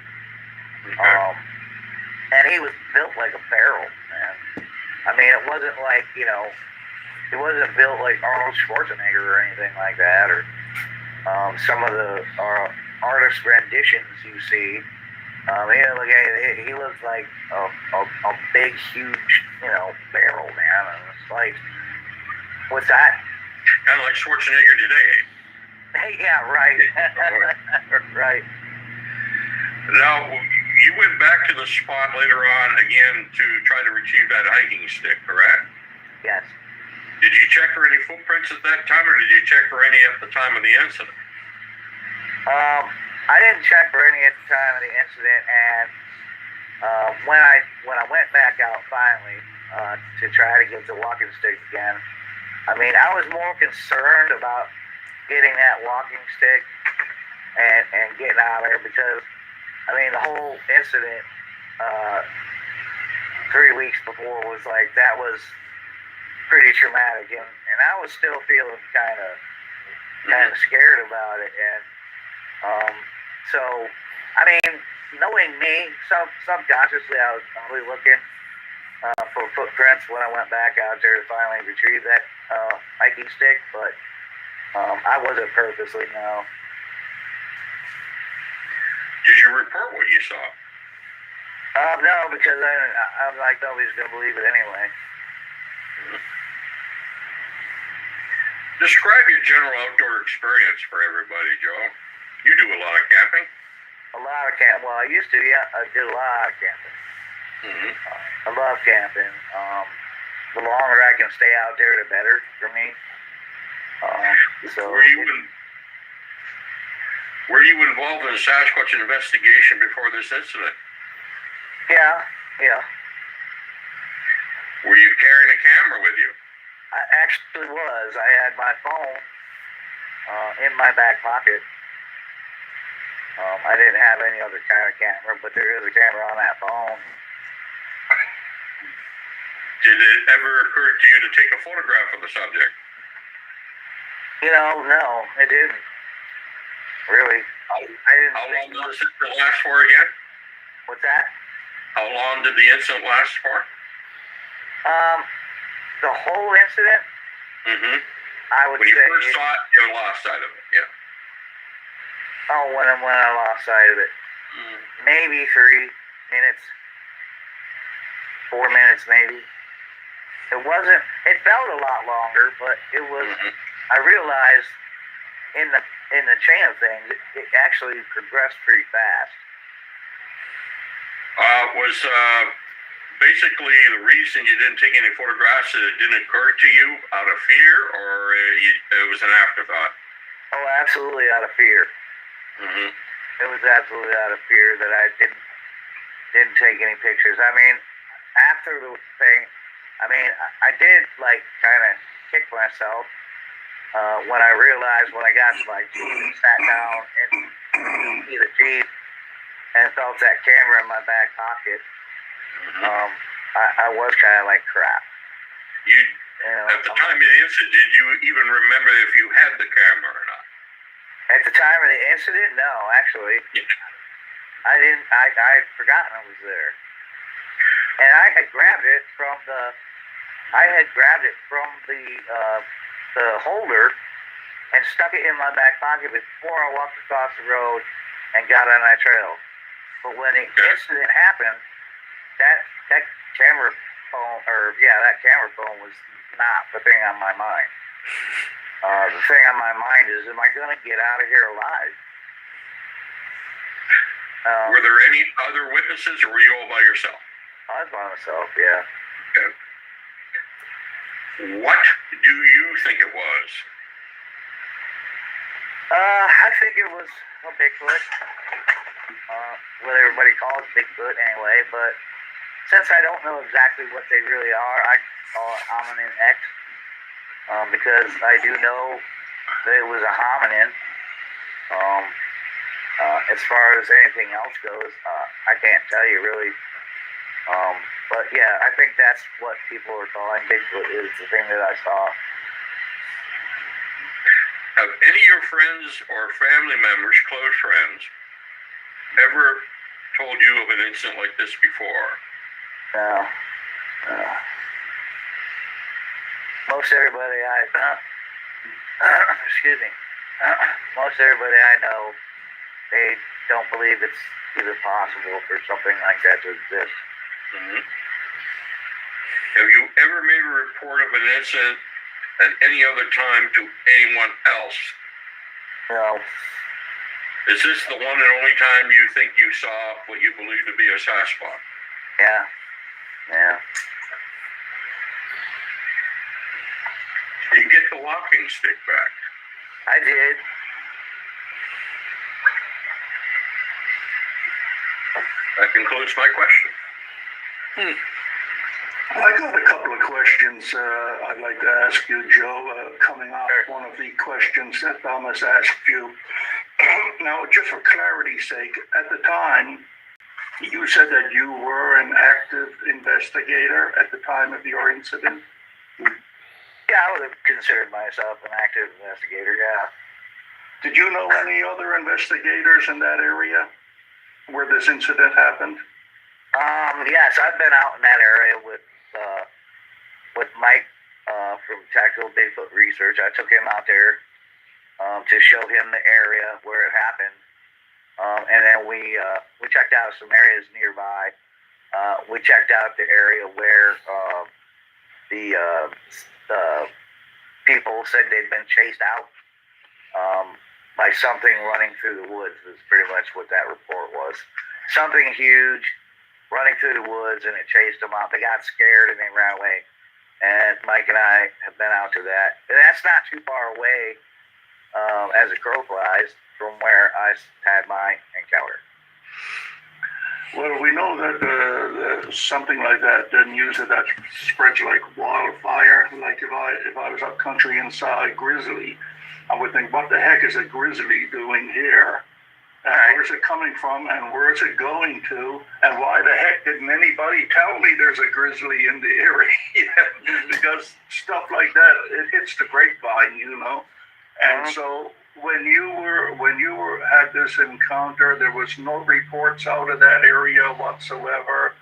Okay. And he was built like a barrel, man. I mean, it wasn't like, he wasn't built like Arnold Schwarzenegger or anything like that, or some of the artist renditions you see. He looks like a big, huge, barrel, man. And it's like, what's that? Kind of like Schwarzenegger today. Yeah, right. Right. Now, you went back to the spot later on again to try to retrieve that hiking stick, correct? Yes. Did you check for any footprints at that time, or did you check for any at the time of the incident? I didn't check for any at the time of the incident, and when I went back out finally to try to get the walking stick again, I mean, I was more concerned about getting that walking stick and getting out of there because, I mean, the whole incident 3 weeks before was like, that was pretty traumatic, and I was still feeling kind of scared about it, and so, I mean, knowing me, subconsciously I was probably looking for footprints when I went back out there to finally retrieve that hiking stick, but I wasn't purposely, no. Did you report what you saw? No, because I'm like, nobody's going to believe it anyway. Describe your general outdoor experience for everybody, Joe. You do a lot of camping. A lot of camp. Well, I used to, yeah. I did a lot of camping. Mm-hmm. I love camping. The longer I can stay out there, the better for me. Were you involved in a Sasquatch investigation before this incident? Yeah. Were you carrying a camera with you? I actually was. I had my phone in my back pocket. I didn't have any other kind of camera, but there is a camera on that phone. Did it ever occur to you to take a photograph of the subject? No, it didn't. Really. I didn't. How long did the incident last for again? What's that? How long did the incident last for? The whole incident? Mm-hmm. I would when you say. first saw it, you lost sight of it, yeah. Oh, when I lost sight of it. Maybe 3 minutes. 4 minutes, maybe. It wasn't, it felt a lot longer, but it was, I realized in the chain of things, it actually progressed pretty fast. Was basically the reason you didn't take any photographs that it didn't occur to you out of fear, or it was an afterthought? Oh, absolutely out of fear. Mm-hmm. It was absolutely out of fear that I didn't take any pictures. I mean, after the thing, I did like kind of kick myself when I realized when I got to my Jeep and sat down in the Jeep and felt that camera in my back pocket. I was kind of like crap. At the time of the incident, did you even remember if you had the camera or not? At the time of the incident, no, actually. I didn't. I'd forgotten it was there. And I had grabbed it from the holder and stuck it in my back pocket before I walked across the road and got on that trail. But when the incident happened, that camera phone was not the thing on my mind. The thing on my mind is, am I going to get out of here alive? Were there any other witnesses, or were you all by yourself? I was by myself, yeah. Okay. What do you think it was? I think it was a Bigfoot. What everybody calls Bigfoot anyway, but since I don't know exactly what they really are, I call it hominin X, because I do know that it was a hominin. As far as anything else goes, I can't tell you really. But yeah, I think that's what people are calling Bigfoot, is the thing that I saw. Have any of your friends or family members, close friends, ever told you of an incident like this before? No. Most everybody excuse me. Most everybody I know, they don't believe it's even possible for something like that to exist. Mm-hmm. Have you ever made a report of an incident at any other time to anyone else? No. Is this the one and only time you think you saw what you believe to be a Sasquatch? Yeah. You get the walking stick back. I did. That concludes my question. I got a couple of questions I'd like to ask you, Joe, coming off one of the questions that Thomas asked you. Now, just for clarity's sake, at the time, you said that you were an active investigator at the time of your incident? Yeah, I would have considered myself an active investigator, yeah. Did you know any other investigators in that area where this incident happened? Yes, I've been out in that area with Mike from Tactical Bigfoot Research. I took him out there to show him the area where it happened, and then we checked out some areas nearby. We checked out the area where the people said they'd been chased out by something running through the woods. Is pretty much what that report was. Something huge running through the woods, and it chased them out. They got scared and they ran away. And Mike and I have been out to that. And that's not too far away as a crow flies from where I had my encounter. Well, we know that something like that, then usually that spreads like wildfire. Like if I was up country inside grizzly, I would think, what the heck is a grizzly doing here? Where's it coming from, and where's it going to, and why the heck didn't anybody tell me there's a grizzly in the area? Because stuff like that, it hits the grapevine, you know. And so when you had this encounter, there was no reports out of that area whatsoever.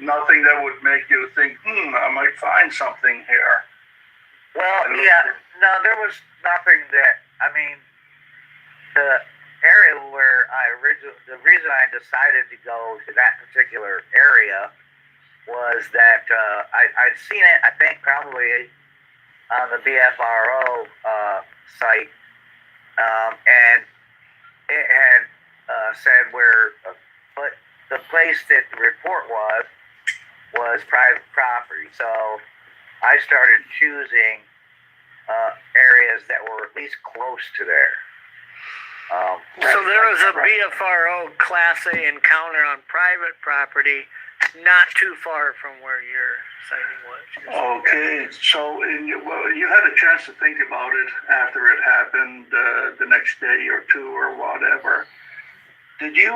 Nothing that would make you think, I might find something here. Well, yeah, no, there was nothing that, the area where the reason I decided to go to that particular area was that I'd seen it, I think probably on the BFRO site, and it had said where, but the place that the report was private property. So I started choosing areas that were at least close to there. So there was a BFRO Class A encounter on private property, not too far from where your sighting was. Okay, so you had a chance to think about it after it happened, the next day or two or whatever. Did you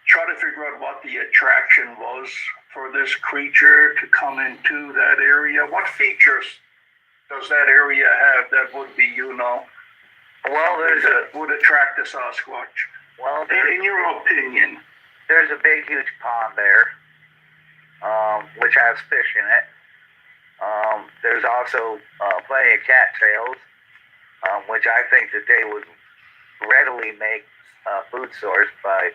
try to figure out what the attraction was for this creature to come into that area? What features does that area have that would be, Well, would attract a Sasquatch? Well, in your opinion, there's a big, huge pond there, which has fish in it. There's also plenty of cattails, which I think that they would readily make a food source by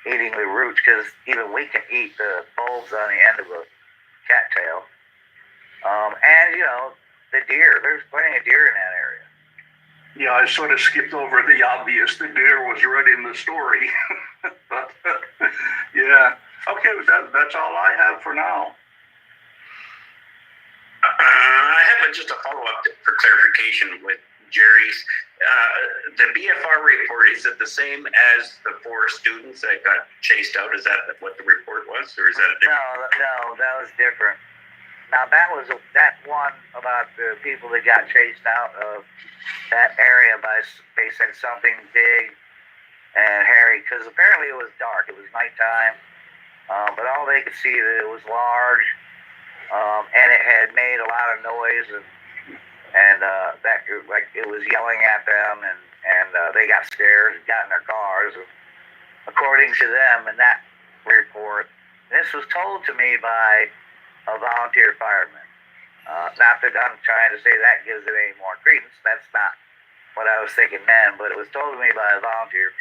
eating the roots, because even we can eat the bulbs on the end of a cattail. And, the deer. There's plenty of deer in that area. Yeah, I sort of skipped over the obvious. The deer was right in the story. But, yeah. Okay, that's all I have for now. I have just a follow-up for clarification with Jerry's. The BFR report, is it the same as the 4 students that got chased out? Is that what the report was, or is that a different? No, that was different. Now, that one about the people that got chased out of that area they said something big and hairy, because apparently it was dark. It was nighttime, but all they could see that it was large, and it had made a lot of noise, and it was yelling at them, and they got scared and got in their cars, according to them in that report. This was told to me by a volunteer fireman. Not that I'm trying to say that gives it any more credence. That's not what I was thinking then, but it was told to me by a volunteer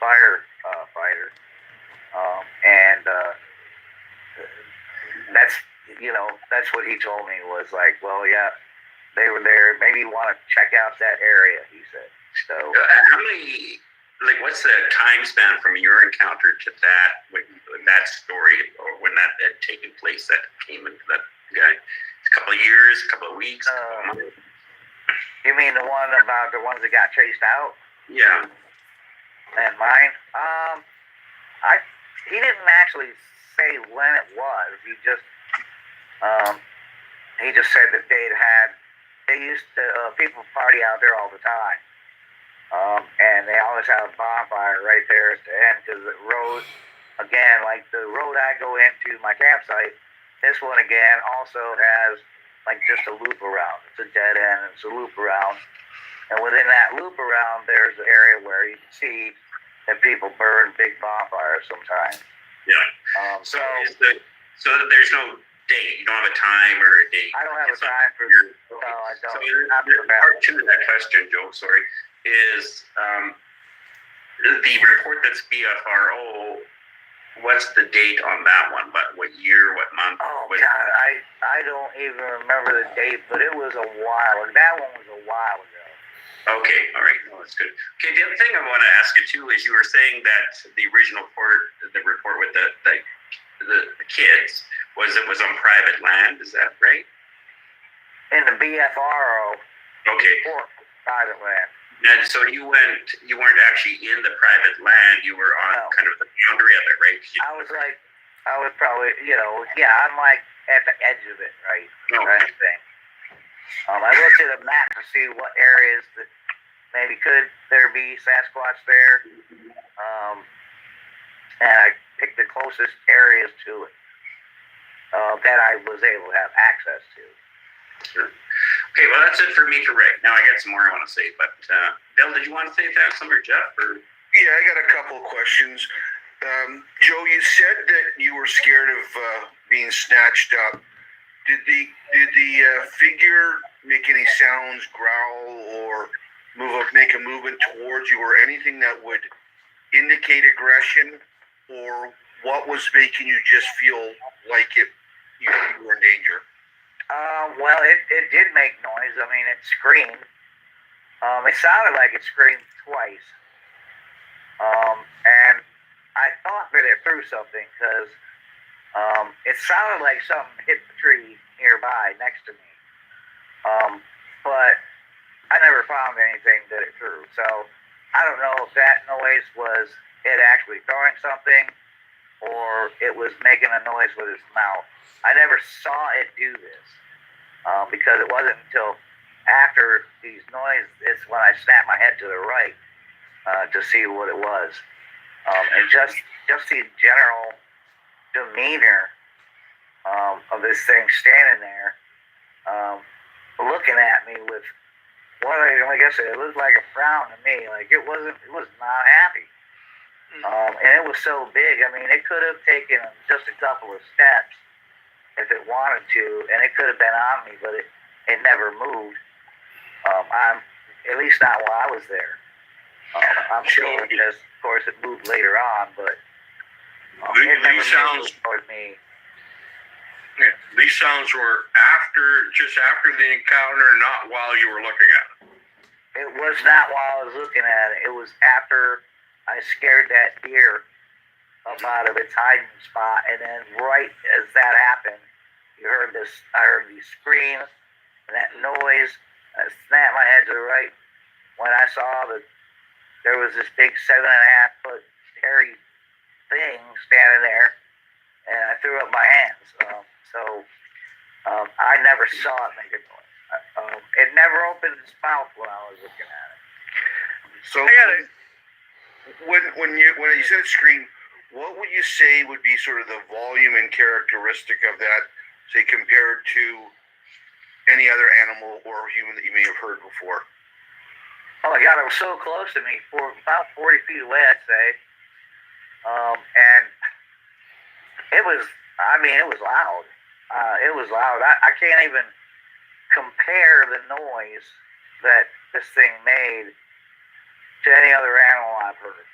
firefighter. And that's what he told me was like, well, yeah, they were there. Maybe you want to check out that area, he said. So, how many, like, what's the time span from your encounter to that story, or when that had taken place, that came into that guy? A couple of years, a couple of weeks, a couple of months? You mean the one about the ones that got chased out? Yeah. And mine? He didn't actually say when it was. He just said that they used to, people party out there all the time. And they always have a bonfire right there at the end, because the road, again, like the road I go into my campsite, this one again also has like just a loop around. It's a dead end, it's a loop around. And within that loop around, there's an area where you can see that people burn big bonfires sometimes. Yeah. So there's no date. You don't have a time or a date. I don't have a time for. No, I don't. So part two of that question, Joe, sorry, is the report that's BFRO. What's the date on that one? What year? What month? Oh God, I don't even remember the date, but it was a while. That one was a while ago. Okay, all right, no, that's good. Okay, the other thing I want to ask you too is you were saying that the original report with the kids was on private land. Is that right? In the BFRO. Okay. Private land. And so you weren't actually in the private land. You were on kind of the boundary of it, right? I was probably, I'm like at the edge of it, right? Okay. Kind of thing. I looked at a map to see what areas that maybe could there be Sasquatch there, and I picked the closest areas to it that I was able to have access to. Sure. Okay, well that's it for me for Rick. Now I got some more I want to say, but Bill, did you want to say that, some or Jeff? Or? Yeah, I got a couple of questions. Joe, you said that you were scared of being snatched up. Did the figure make any sounds, growl, or make a movement towards you, or anything that would indicate aggression, or what was making you just feel like you were in danger? Well, it did make noise. I mean, it screamed. It sounded like it screamed twice. And I thought that it threw something, because it sounded like something hit the tree nearby next to me. But I never found anything that it threw. So I don't know if that noise was it actually throwing something, or it was making a noise with its mouth. I never saw it do this, because it wasn't until after these noises, it's when I snapped my head to the right to see what it was. And just the general demeanor of this thing standing there, looking at me with like I said, it was like a frown to me. Like it was not happy. And it was so big. I mean, it could have taken just a couple of steps if it wanted to, and it could have been on me, but it never moved. At least not while I was there. I'm sure because, of course, it moved later on, but it never moved towards me. Yeah, these sounds were just after the encounter, not while you were looking at it. It was not while I was looking at it. It was after I scared that deer up out of its hiding spot, and then right as that happened, I heard these screams and that noise. I snapped my head to the right when I saw that there was this big 7.5 foot hairy thing standing there, and I threw up my hands. I never saw it make a noise. It never opened its mouth when I was looking at it. So when you said scream, what would you say would be sort of the volume and characteristic of that, say, compared to any other animal or human that you may have heard before? Oh my God, it was so close to me, about 40 feet away, I'd say. it was loud. It was loud. I can't even compare the noise that this thing made to any other animal I've heard.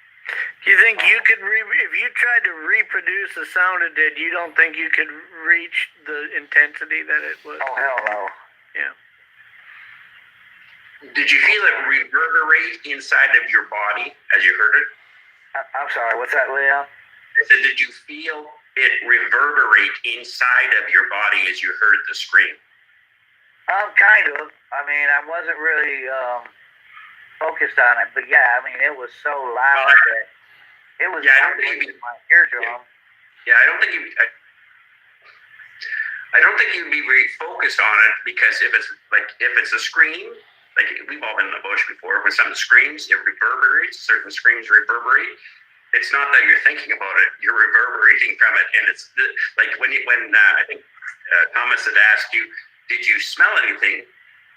Do you think you could, if you tried to reproduce the sound it did, you don't think you could reach the intensity that it was? Oh, hell no. Yeah. Did you feel it reverberate inside of your body as you heard it? I'm sorry, what's that, Leon? I said, did you feel it reverberate inside of your body as you heard the scream? Kind of. I mean, I wasn't really focused on it, but yeah, I mean, it was so loud that it was in my eardrum. Yeah, I don't think you'd be very focused on it, because if it's a scream, like we've all been in the bush before, when something screams, it reverberates. Certain screams reverberate. It's not that you're thinking about it; you're reverberating from it, and it's like when I think Thomas had asked you, did you smell anything?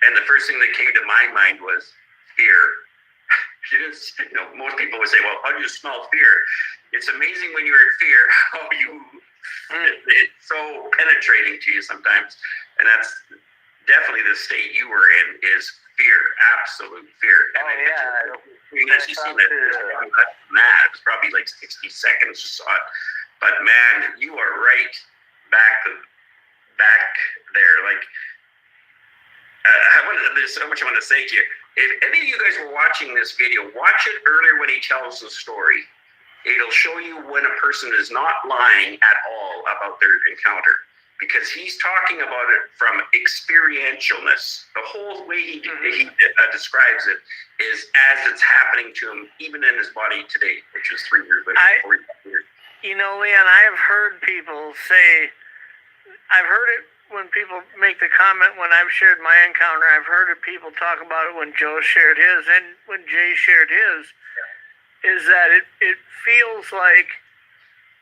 And the first thing that came to my mind was fear. Most people would say, well, how do you smell fear? It's amazing when you're in fear how it's so penetrating to you sometimes. And that's definitely the state you were in, is fear, absolute fear. And as you seen it, it was probably like 60 seconds you saw it. But man, you are right back there. Like, there's so much I want to say to you. If any of you guys were watching this video, watch it earlier when he tells the story. It'll show you when a person is not lying at all about their encounter, because he's talking about it from experientialness. The whole way he describes it is as it's happening to him, even in his body today, which is 3 years later. 4 years. You know, Leon, I have heard people say, I've heard it when people make the comment when I've shared my encounter. I've heard of people talk about it when Joe shared his and when Jay shared his, is that it feels like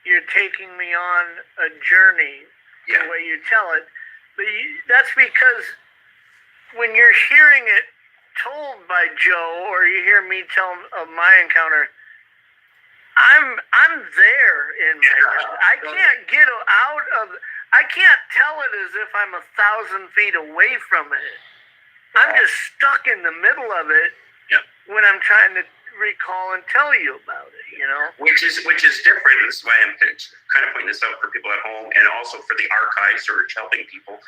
you're taking me on a journey, the way you tell it. But that's because when you're hearing it told by Joe, or you hear me tell of my encounter, I'm there in my head. I can't get out of. I can't tell it as if I'm 1,000 feet away from it. I'm just stuck in the middle of it when I'm trying to recall and tell you about it, you know? Which is different. This is why I'm kind of pointing this out for people at home, and also for the archives or helping people.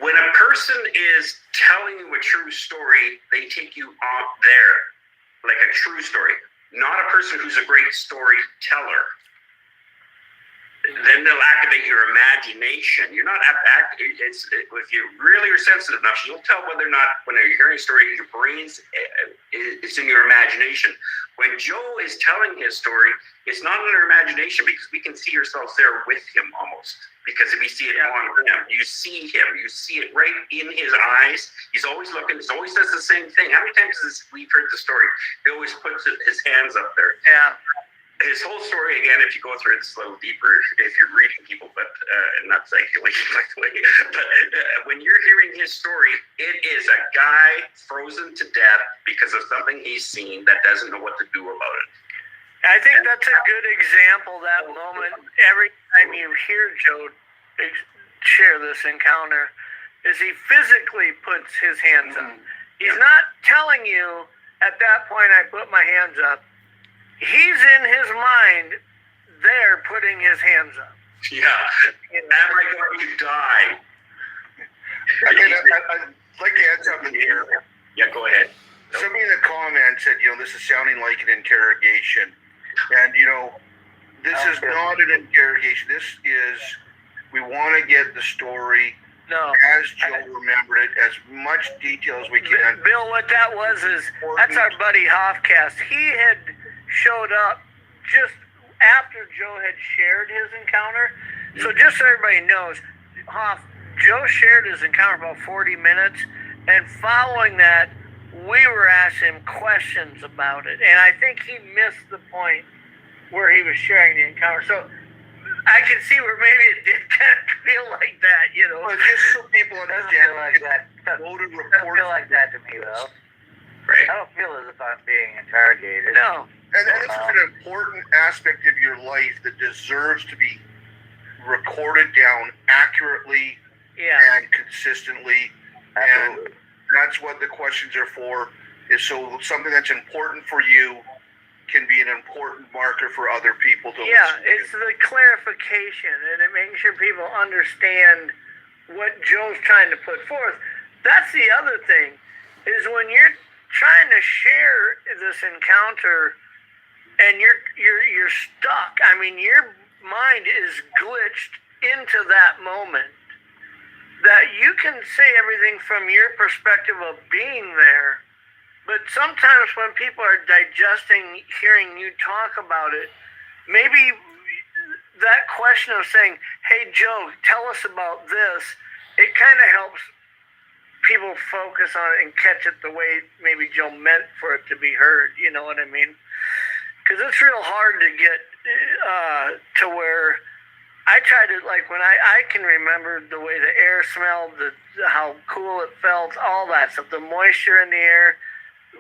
When a person is telling you a true story, they take you out there, like a true story, not a person who's a great storyteller. Then they'll activate your imagination. You're not if you really are sensitive enough, you'll tell whether or not, when you're hearing a story, your brain's it's in your imagination. When Joe is telling his story, it's not in our imagination, because we can see ourselves there with him almost. Because if you see it on him, you see him, you see it right in his eyes. He's always looking. He always does the same thing. How many times we've heard the story? He always puts his hands up there. Yeah. His whole story, again, if you go through it, it's a little deeper if you're reading people, but not psychically, by the way. But when you're hearing his story, it is a guy frozen to death because of something he's seen that doesn't know what to do about it. I think that's a good example, that moment. Every time you hear Joe share this encounter, is he physically puts his hands up. He's not telling you, at that point, I put my hands up. He's in his mind there putting his hands up. Yeah. Am I going to die? I'd like to add something here. Yeah, go ahead. Somebody in the comments said, this is sounding like an interrogation. And, this is not an interrogation. This is, we want to get the story as Joe remembered it, as much detail as we can. Bill, what that was is, that's our buddy Hoffcast. He had showed up just after Joe had shared his encounter. So just so everybody knows, Joe shared his encounter about 40 minutes, and following that, we were asking him questions about it. And I think he missed the point where he was sharing the encounter. So I can see where maybe it did kind of feel like that, Well, just so people understand, like that. Doesn't feel like that to me, though. Right. I don't feel as if I'm being interrogated. No. And this is an important aspect of your life that deserves to be recorded down accurately and consistently. Absolutely. And that's what the questions are for, is so something that's important for you can be an important marker for other people to listen to. It's the clarification, and it making sure people understand what Joe's trying to put forth. That's the other thing, is when you're trying to share this encounter and you're stuck. I mean, your mind is glitched into that moment, that you can say everything from your perspective of being there, but sometimes when people are digesting hearing you talk about it, maybe that question of saying, hey Joe, tell us about this, it kind of helps people focus on it and catch it the way maybe Joe meant for it to be heard. You know what I mean? Because it's real hard to get to where I try to, like, when I can remember the way the air smelled, how cool it felt, all that stuff, the moisture in the air.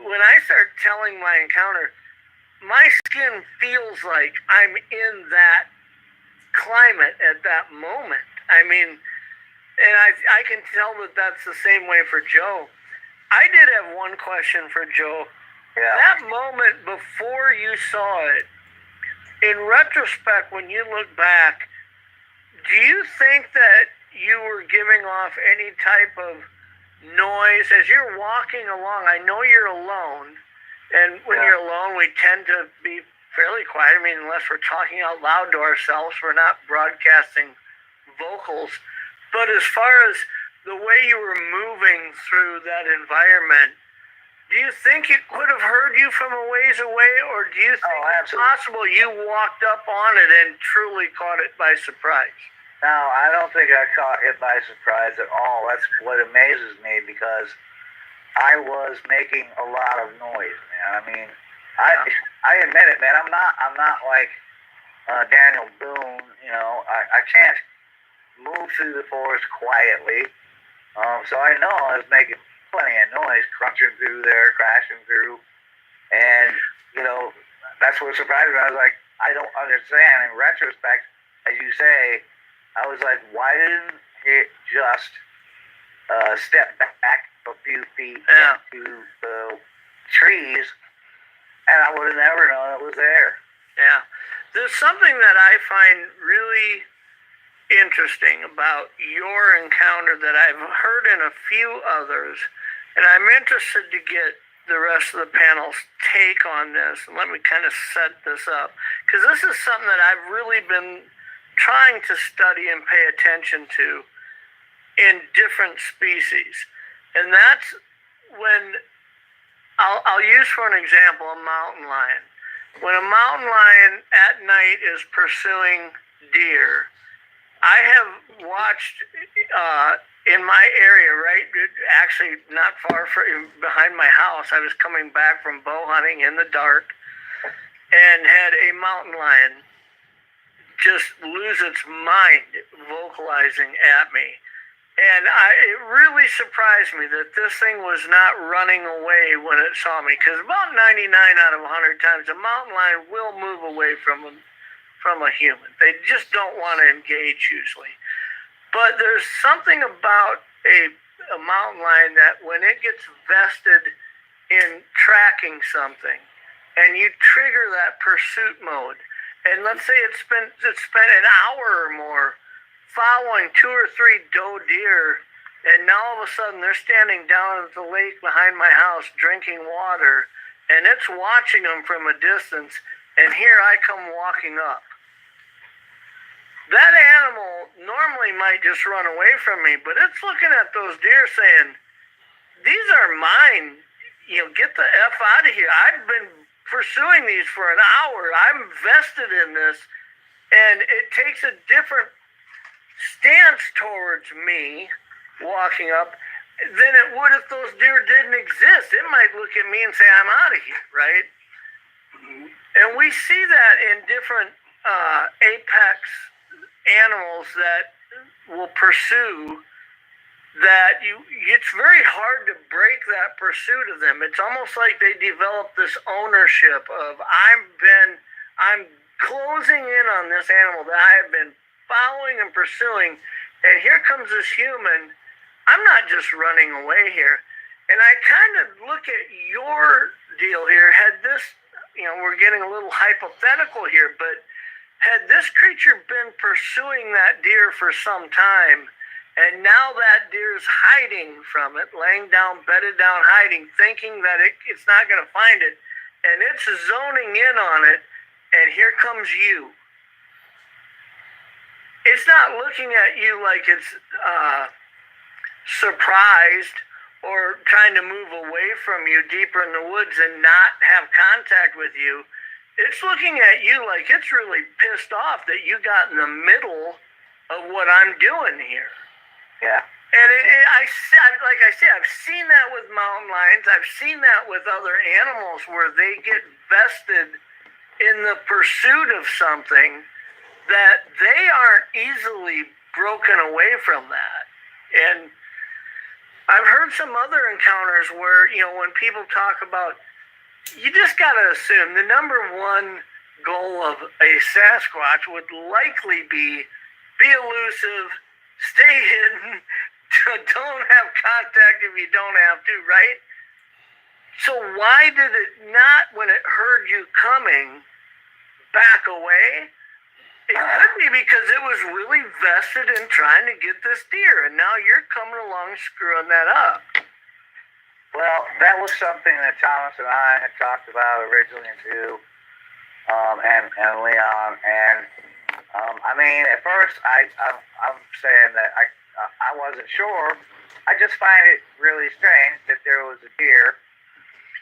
When I start telling my encounter, my skin feels like I'm in that climate at that moment. I mean, and I can tell that that's the same way for Joe. I did have one question for Joe. Yeah. That moment before you saw it, in retrospect, when you look back, do you think that you were giving off any type of noise as you're walking along? I know you're alone, and when you're alone, we tend to be fairly quiet. I mean, unless we're talking out loud to ourselves, we're not broadcasting vocals. But as far as the way you were moving through that environment, do you think it could have heard you from a ways away, or do you think it's possible you walked up on it and truly caught it by surprise? No, I don't think I caught it by surprise at all. That's what amazes me, because I was making a lot of noise, man. I mean, I admit it, man. I'm not like Daniel Boone. You know, I can't move through the forest quietly. So I know I was making plenty of noise, crunching through there, crashing through, and you know, that's what surprised me. I was like, I don't understand. In retrospect, as you say, I was like, why didn't it just step back a few feet into the trees, and I would have never known it was there. Yeah. There's something that I find really interesting about your encounter that I've heard in a few others, and I'm interested to get the rest of the panel's take on this, and let me kind of set this up, because this is something that I've really been trying to study and pay attention to in different species. And that's when I'll use for an example a mountain lion. When a mountain lion at night is pursuing deer, I have watched in my area, right, actually not far behind my house, I was coming back from bow hunting in the dark and had a mountain lion just lose its mind vocalizing at me. And it really surprised me that this thing was not running away when it saw me, because about 99 out of 100 times a mountain lion will move away from a human. They just don't want to engage usually. But there's something about a mountain lion that when it gets vested in tracking something and you trigger that pursuit mode, and let's say it's spent an hour or more following 2 or 3 doe deer, and now all of a sudden they're standing down at the lake behind my house drinking water, and it's watching them from a distance, and here I come walking up. That animal normally might just run away from me, but it's looking at those deer saying, these are mine, you know, get the F out of here. I've been pursuing these for an hour. I'm vested in this, and it takes a different stance towards me walking up than it would if those deer didn't exist. It might look at me and say, I'm out of here, right? And we see that in different apex animals that will pursue, that it's very hard to break that pursuit of them. It's almost like they develop this ownership of I'm closing in on this animal that I have been following and pursuing, and here comes this human. I'm not just running away here. And I kind of look at your deal here. Had this, we're getting a little hypothetical here, but had this creature been pursuing that deer for some time, and now that deer's hiding from it, laying down, bedded down, hiding, thinking that it's not going to find it, and it's zoning in on it, and here comes you. It's not looking at you like it's surprised or trying to move away from you deeper in the woods and not have contact with you. It's looking at you like it's really pissed off that you got in the middle of what I'm doing here. Yeah. And like I said, I've seen that with mountain lions. I've seen that with other animals where they get vested in the pursuit of something that they aren't easily broken away from that. And I've heard some other encounters where, when people talk about, you just got to assume the number one goal of a Sasquatch would likely be elusive, stay hidden, don't have contact if you don't have to, right? So why did it not, when it heard you coming, back away? It could be because it was really vested in trying to get this deer, and now you're coming along screwing that up. Well, that was something that Thomas and I had talked about originally too, and Leon. And I mean, at first I'm saying that I wasn't sure. I just find it really strange that there was a deer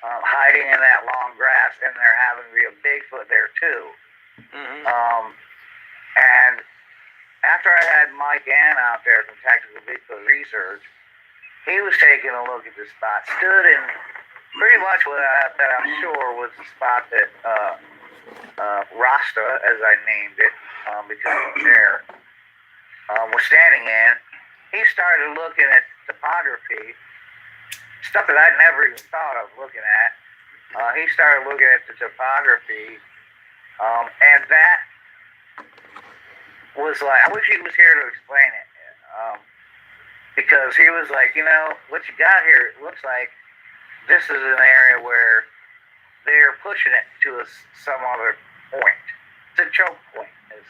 hiding in that long grass, and there having to be a Bigfoot there too. Mm-hmm. And after I had Mike Ann out there from Tactical Bigfoot Research, he was taking a look at the spot, stood in pretty much what I'm sure was the spot that Rasta, as I named it, because it was there, was standing in. He started looking at topography, stuff that I'd never even thought of looking at. He started looking at the topography, and that was like, I wish he was here to explain it, because he was like, what you got here, it looks like this is an area where they're pushing it to some other point. It's a choke point, is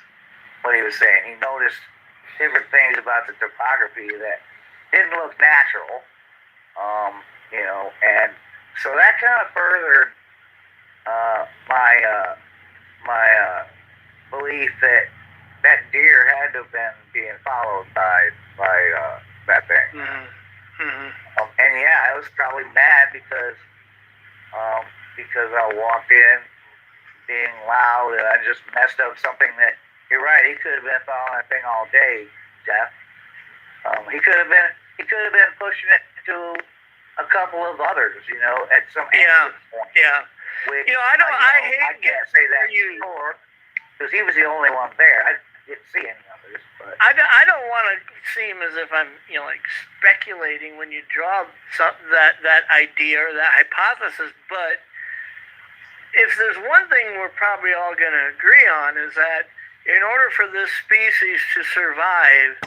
what he was saying. He noticed different things about the topography that didn't look natural, and so that kind of furthered my belief that deer had to have been being followed by that thing. Mm-hmm. Mm-hmm. And yeah, I was probably mad because I walked in being loud and I just messed up something that, you're right, he could have been following that thing all day, Jeff. He could have been pushing it to a couple of others, at some point. Yeah. Which, I can't say that before because he was the only one there. I didn't see any others, but I don't want to seem as if I'm like speculating when you draw that idea or that hypothesis. But if there's one thing we're probably all going to agree on is that in order for this species to survive,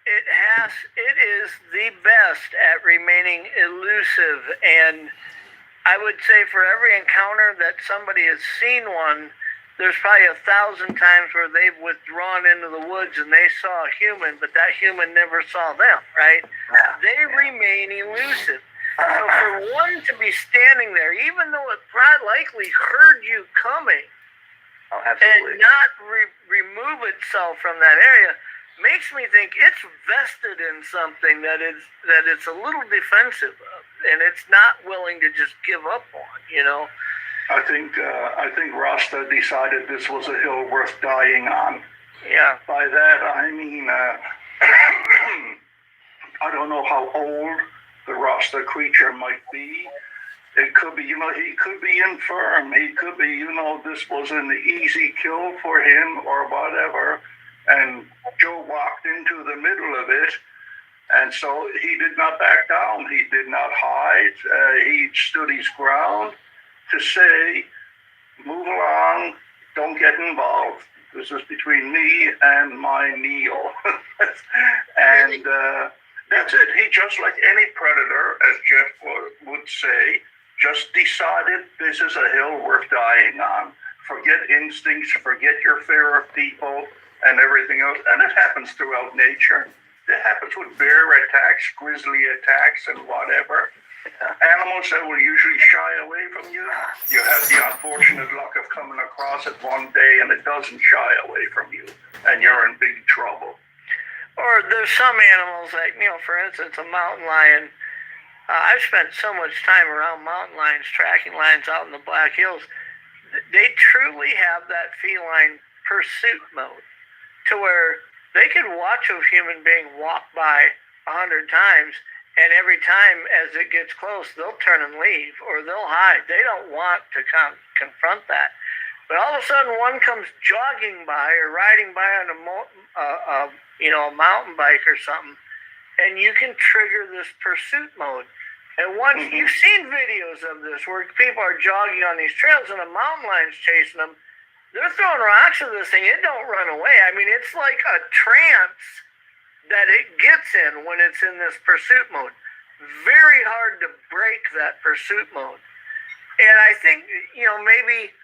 it is the best at remaining elusive. And I would say for every encounter that somebody has seen one, there's probably 1,000 times where they've withdrawn into the woods and they saw a human, but that human never saw them, right? They remain elusive. So for one to be standing there, even though it probably likely heard you coming, and not remove itself from that area, makes me think it's vested in something that it's a little defensive of, and it's not willing to just give up on, I think Rasta decided this was a hill worth dying on. Yeah. By that I mean, I don't know how old the Rasta creature might be. It could be, he could be infirm. He could be, this was an easy kill for him or whatever. And Joe walked into the middle of it. And so he did not back down. He did not hide. He stood his ground to say, move along, don't get involved. This is between me and my Neil. And that's it. He, just like any predator, as Jeff would say, just decided this is a hill worth dying on. Forget instincts, forget your fear of people and everything else. And it happens throughout nature. It happens with bear attacks, grizzly attacks, and whatever. Animals that will usually shy away from you, you have the unfortunate luck of coming across it one day and it doesn't shy away from you, and you're in big trouble. Or there's some animals like, for instance, a mountain lion. I've spent so much time around mountain lions, tracking lions out in the Black Hills. They truly have that feline pursuit mode to where they could watch a human being walk by 100 times, and every time as it gets close, they'll turn and leave, or they'll hide. They don't want to confront that. But all of a sudden, one comes jogging by or riding by on a mountain bike or something, and you can trigger this pursuit mode. And once you've seen videos of this where people are jogging on these trails and a mountain lion's chasing them, they're throwing rocks at this thing. It don't run away. I mean, it's like a trance that it gets in when it's in this pursuit mode. Very hard to break that pursuit mode. And I think, maybe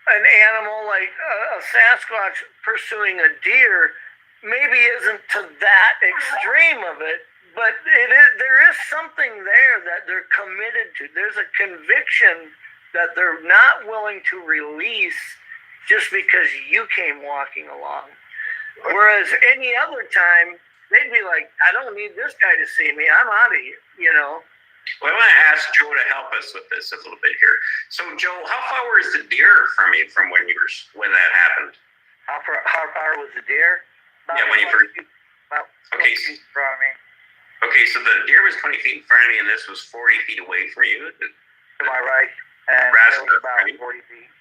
an animal like a Sasquatch pursuing a deer maybe isn't to that extreme of it, but there is something there that they're committed to. There's a conviction that they're not willing to release just because you came walking along. Whereas any other time, they'd be like, I don't need this guy to see me. I'm out of here, Well, I want to ask Joe to help us with this a little bit here. So, Joe, how far was the deer from you from when that happened? How far was the deer? Yeah, when you first. About Okay. 20 feet in front of me. Okay, so the deer was 20 feet in front of me, and this was 40 feet away from you. To my right, and Grass it was about right? 40 feet.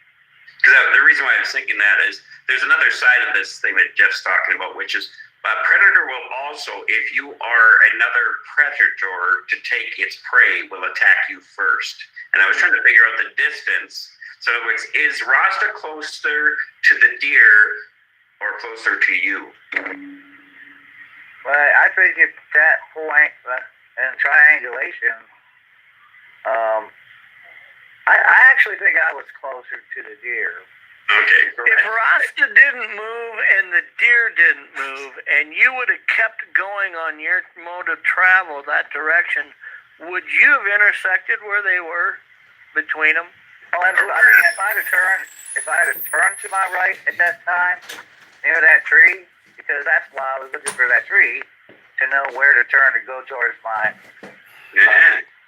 Because the reason why I was thinking that is there's another side of this thing that Jeff's talking about, which is a predator will also, if you are another predator to take its prey, will attack you first. And I was trying to figure out the distance. So is Rasta closer to the deer or closer to you? Well, I think at that point in triangulation, I actually think I was closer to the deer. Okay. If Rasta didn't move and the deer didn't move, and you would have kept going on your mode of travel that direction, would you have intersected where they were between them? Oh, absolutely. I mean, if I had turned to my right at that time, near that tree, because that's why I was looking for that tree, to know where to turn to go towards my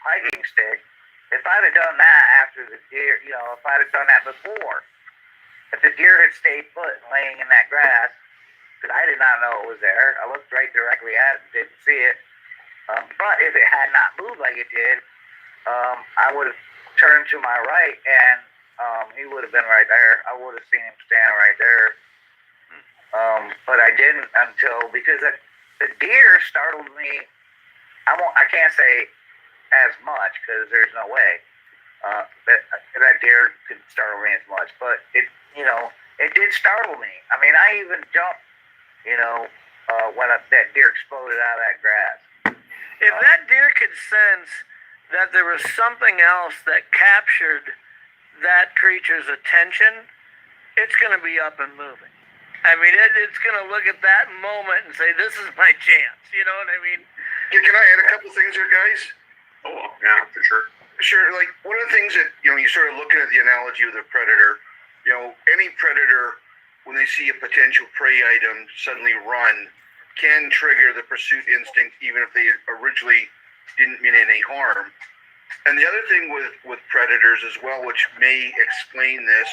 hiking stick. If I'd have done that after the deer, if I'd have done that before, if the deer had stayed put and laying in that grass, because I did not know it was there, I looked right directly at it and didn't see it. But if it had not moved like it did, I would have turned to my right and he would have been right there. I would have seen him standing right there. But I didn't because the deer startled me. I can't say as much because there's no way that deer could startle me as much, but it did startle me. I mean, I even jumped, when that deer exploded out of that grass. If that deer could sense that there was something else that captured that creature's attention, it's going to be up and moving. I mean, it's going to look at that moment and say, this is my chance. You know what I mean? Yeah, can I add a couple things here, guys? Oh, yeah, for sure. Sure. Like, one of the things that, you sort of looking at the analogy of the predator, any predator, when they see a potential prey item suddenly run, can trigger the pursuit instinct, even if they originally didn't mean any harm. And the other thing with predators as well, which may explain this,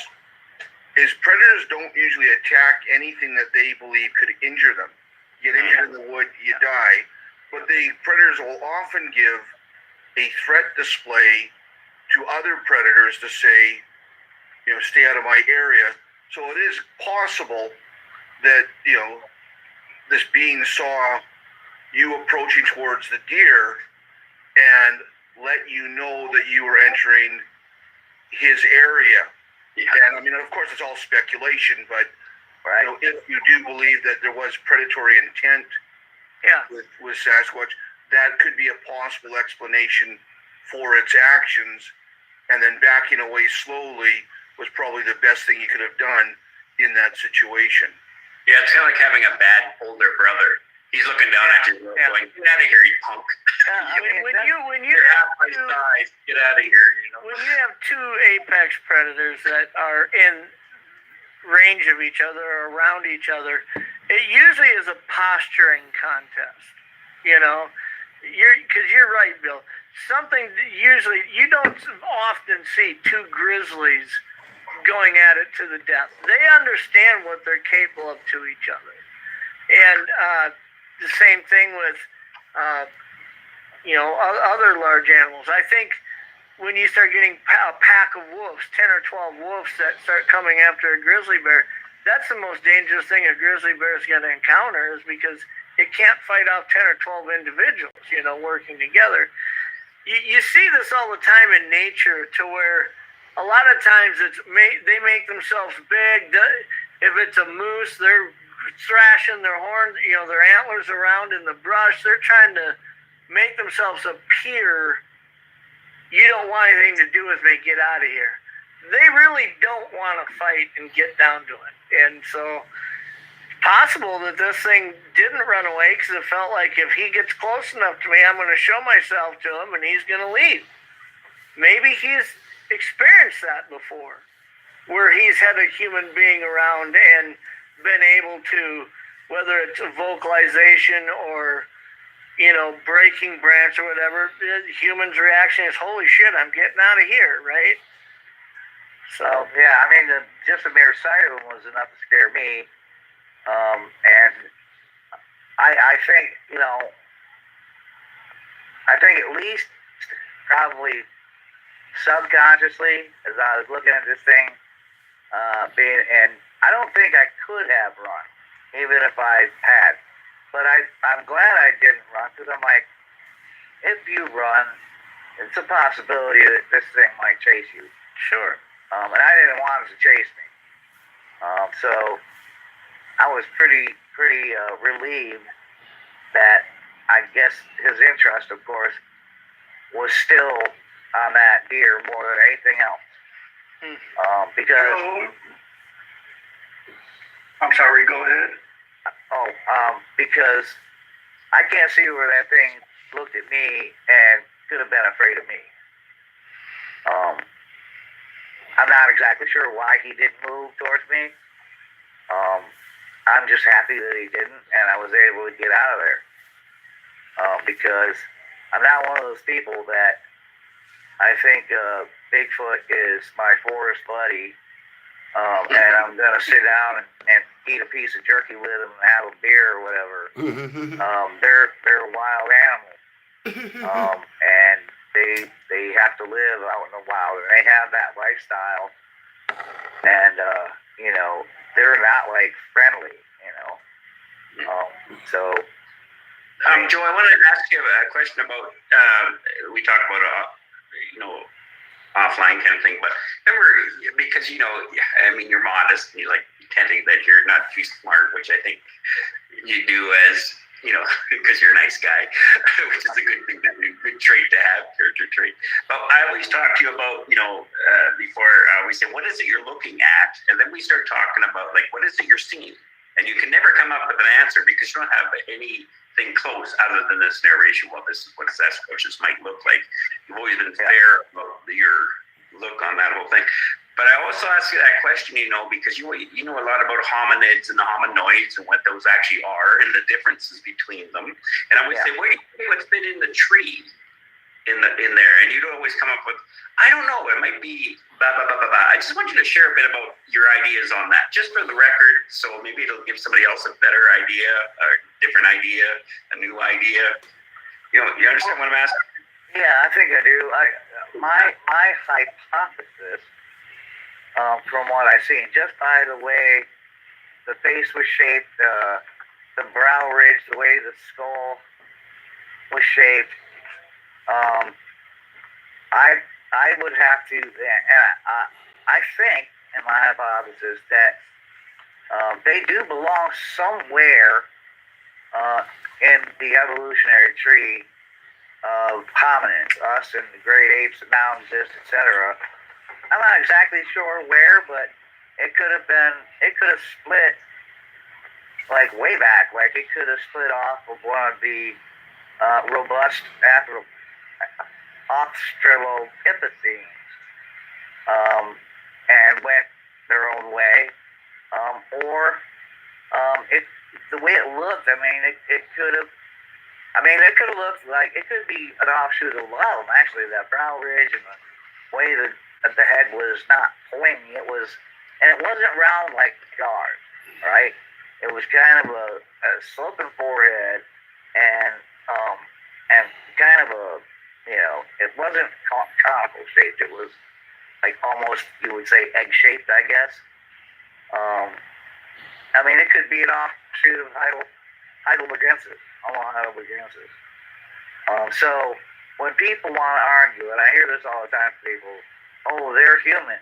is predators don't usually attack anything that they believe could injure them. You get injured in the wood, you die. But predators will often give a threat display to other predators to say, stay out of my area. So it is possible that, this being saw you approaching towards the deer and let you know that you were entering his area. Yeah. And I mean, of course, it's all speculation, but Right. if you do believe that there was predatory intent Yeah. with Sasquatch, that could be a possible explanation for its actions, and then backing away slowly was probably the best thing you could have done in that situation. Yeah, it's kind of like having a bad older brother. He's looking down at you going, "Get out of here, you punk." I mean, when you You're half have my two, size. Get out of here, you know. when you have two apex predators that are in range of each other or around each other, it usually is a posturing contest. You know, because you're right, Bill. Something usually you don't often see two grizzlies going at it to the death. They understand what they're capable of to each other, and the same thing with other large animals. I think when you start getting a pack of wolves, 10 or 12 wolves that start coming after a grizzly bear, that's the most dangerous thing a grizzly bear is going to encounter, is because it can't fight off 10 or 12 individuals, working together. You see this all the time in nature, to where a lot of times they make themselves big. If it's a moose, they're thrashing their horns, their antlers around in the brush. They're trying to make themselves appear, you don't want anything to do with me, get out of here. They really don't want to fight and get down to it. And so it's possible that this thing didn't run away because it felt like if he gets close enough to me, I'm going to show myself to him and he's going to leave. Maybe he's experienced that before, where he's had a human being around and been able to, whether it's a vocalization or breaking branch or whatever, the human's reaction is, holy shit, I'm getting out of here, right? So yeah, I mean, just the mere sight of him was enough to scare me. And I think, I think at least probably subconsciously, as I was looking at this thing, and I don't think I could have run, even if I had. But I'm glad I didn't run, because I'm like, if you run, it's a possibility that this thing might chase you. sure. And I didn't want it to chase me. So I was pretty relieved that, I guess, his interest, of course, was still on that deer more than anything else. Because... I'm sorry, go ahead. Because I can't see where that thing looked at me and could have been afraid of me. I'm not exactly sure why he didn't move towards me. I'm just happy that he didn't, and I was able to get out of there. Because I'm not one of those people that I think Bigfoot is my forest buddy, and I'm going to sit down and eat a piece of jerky with him and have a beer or whatever. They're a wild animal, and they have to live out in the wild, and they have that lifestyle, and they're not like friendly, so. Joe, I want to ask you a question about. We talked about offline kind of thing, but remember, because you're modest and you like pretending that you're not too smart, which I think you do as because you're a nice guy, which is a good thing, good trait to have, character trait. But I always talk to you about before we say, what is it you're looking at, and then we start talking about like, what is it you're seeing, and you can never come up with an answer because you don't have anything close other than this narration. Well, this is what Sasquatches might look like. You've always been fair about your look on that whole thing. But I also ask you that question, because you know a lot about hominids and the hominoids and what those actually are and the differences between them. And I would say, where do you think what's been in the tree in there? And you'd always come up with, I don't know, it might be blah, blah, blah, blah, blah. I just want you to share a bit about your ideas on that, just for the record, so maybe it'll give somebody else a better idea, a different idea, a new idea. You understand what I'm asking? Yeah, I think I do. My hypothesis, from what I've seen, just by the way the face was shaped, the brow ridge, the way the skull was shaped, I would have to, and I think, in my hypothesis, that they do belong somewhere in the evolutionary tree of hominids, us and the great apes that now exist, etc. I'm not exactly sure where, but it could have split like way back, like it could have split off of one of the robust Australopithecines and went their own way, or it the way it looked. I mean, it could have. I mean, it could have looked like it could be an offshoot of a lot of them. Actually, that brow ridge and the way that the head was not pointy. It wasn't round like cars, right? It was kind of a sloping forehead and kind of a, it wasn't conical shaped. It was like almost, you would say, egg shaped, I guess. I mean, it could be an offshoot of Heidelbergensis. So when people want to argue, and I hear this all the time from people, oh, they're humans.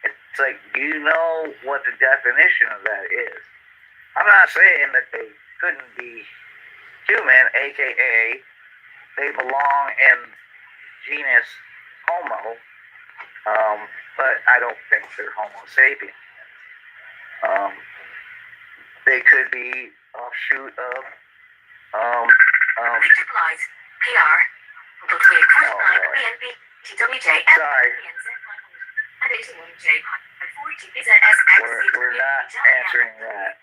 It's like, do you know what the definition of that is? I'm not saying that they couldn't be human, aka they belong in genus Homo, but I don't think they're Homo sapiens. They could be offshoot of Supplies, PR, between 29 BNB, TWJ, sorry. and 81J, 40 BZS, We're not answering that.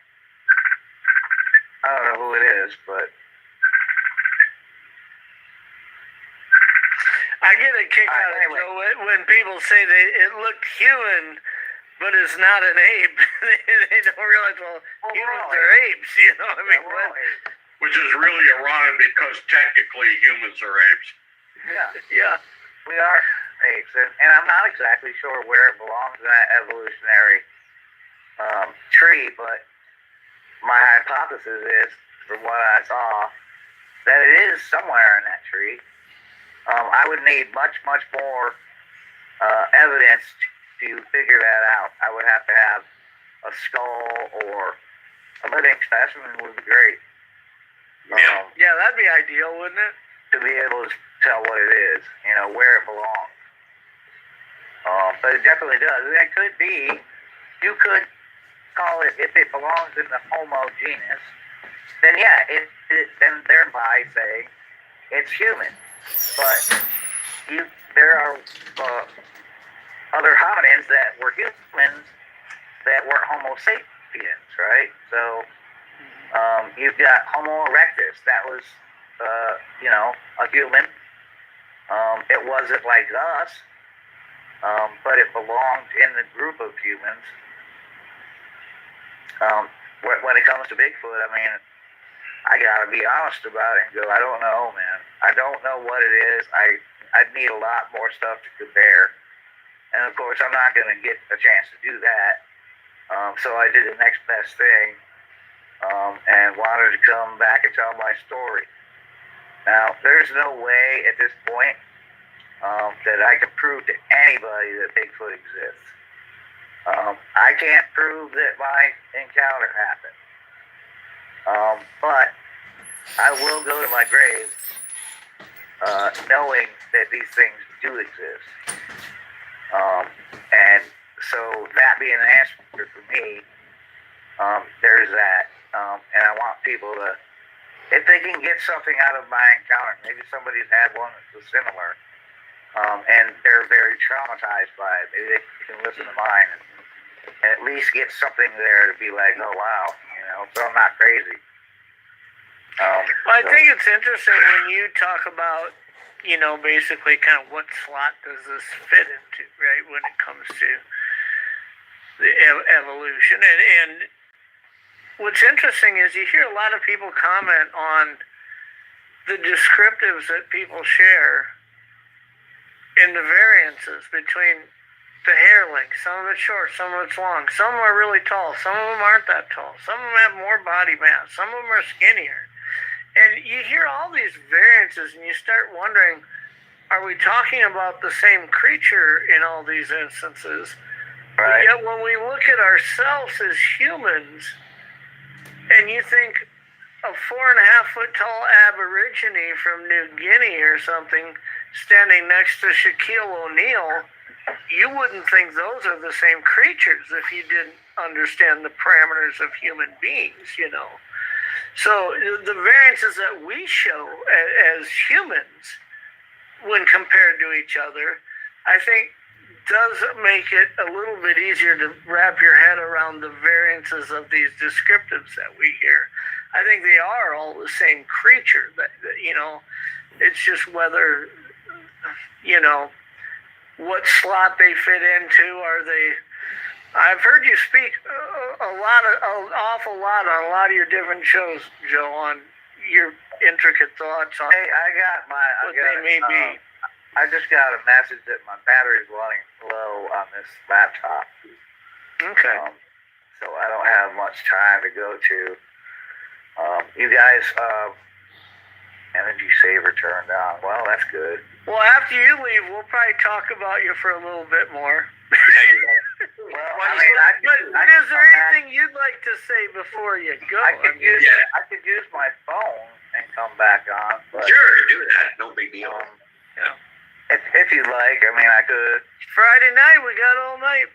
I don't know who it is, but I get a kick out of it, anyway. Joe, when people say it looked human, but it's not an ape. They don't realize, humans are apes, I mean, Which is really ironic because technically humans are apes. yeah. We are apes, and I'm not exactly sure where it belongs in that evolutionary tree, but my hypothesis is, from what I saw, that it is somewhere in that tree. I would need much more evidence to figure that out. I would have to have a skull or a living specimen would be great. Yeah, that'd be ideal, wouldn't it? To be able to tell what it is, where it belongs. But it definitely does. And it could be, you could call it, if it belongs in the Homo genus, then yeah, then thereby saying it's human. But there are other hominins that were humans that weren't Homo sapiens, right? So you've got Homo erectus, that was a human. It wasn't like us, but it belonged in the group of humans. When it comes to Bigfoot, I mean, I gotta be honest about it and go, I don't know, man. I don't know what it is. I'd need a lot more stuff to compare. And of course, I'm not gonna get a chance to do that. So I did the next best thing, and wanted to come back and tell my story. Now, there's no way at this point that I can prove to anybody that Bigfoot exists. I can't prove that my encounter happened. But I will go to my grave knowing that these things do exist. And so that being an answer for me, there's that. And I want people to, if they can get something out of my encounter, maybe somebody's had one that's similar, and they're very traumatized by it. Maybe they can listen to mine and at least get something there to be like, oh wow, so I'm not crazy. Well, I think it's interesting when you talk about, basically kind of what slot does this fit into, right, when it comes to the evolution. And what's interesting is you hear a lot of people comment on the descriptives that people share in the variances between the hair length. Some of it's short, some of it's long. Some of them are really tall. Some of them aren't that tall. Some of them have more body mass. Some of them are skinnier. And you hear all these variances and you start wondering, are we talking about the same creature in all these instances? Right. Yet when we look at ourselves as humans, and you think a 4.5 foot tall Aborigine from New Guinea or something standing next to Shaquille O'Neal, you wouldn't think those are the same creatures if you didn't understand the parameters of human beings, you know. So the variances that we show as humans when compared to each other, I think does make it a little bit easier to wrap your head around the variances of these descriptives that we hear. I think they are all the same creature. That you know, it's just whether, you know, what slot they fit into. Are they? I've heard you speak an awful lot on a lot of your different shows, Joe, on your intricate thoughts on Hey, what they may be. I just got a message that my battery's running low on this laptop. Okay. So I don't have much time to go to. You guys, energy saver turned on. Well, that's good. Well, after you leave, we'll probably talk about you for a little bit more. Well, I mean, but is there anything you'd like to say before you go? I could use my phone and come back on. But, Sure, do that. No big deal. Yeah. If you'd like, I mean, I could. Friday night, we got all night.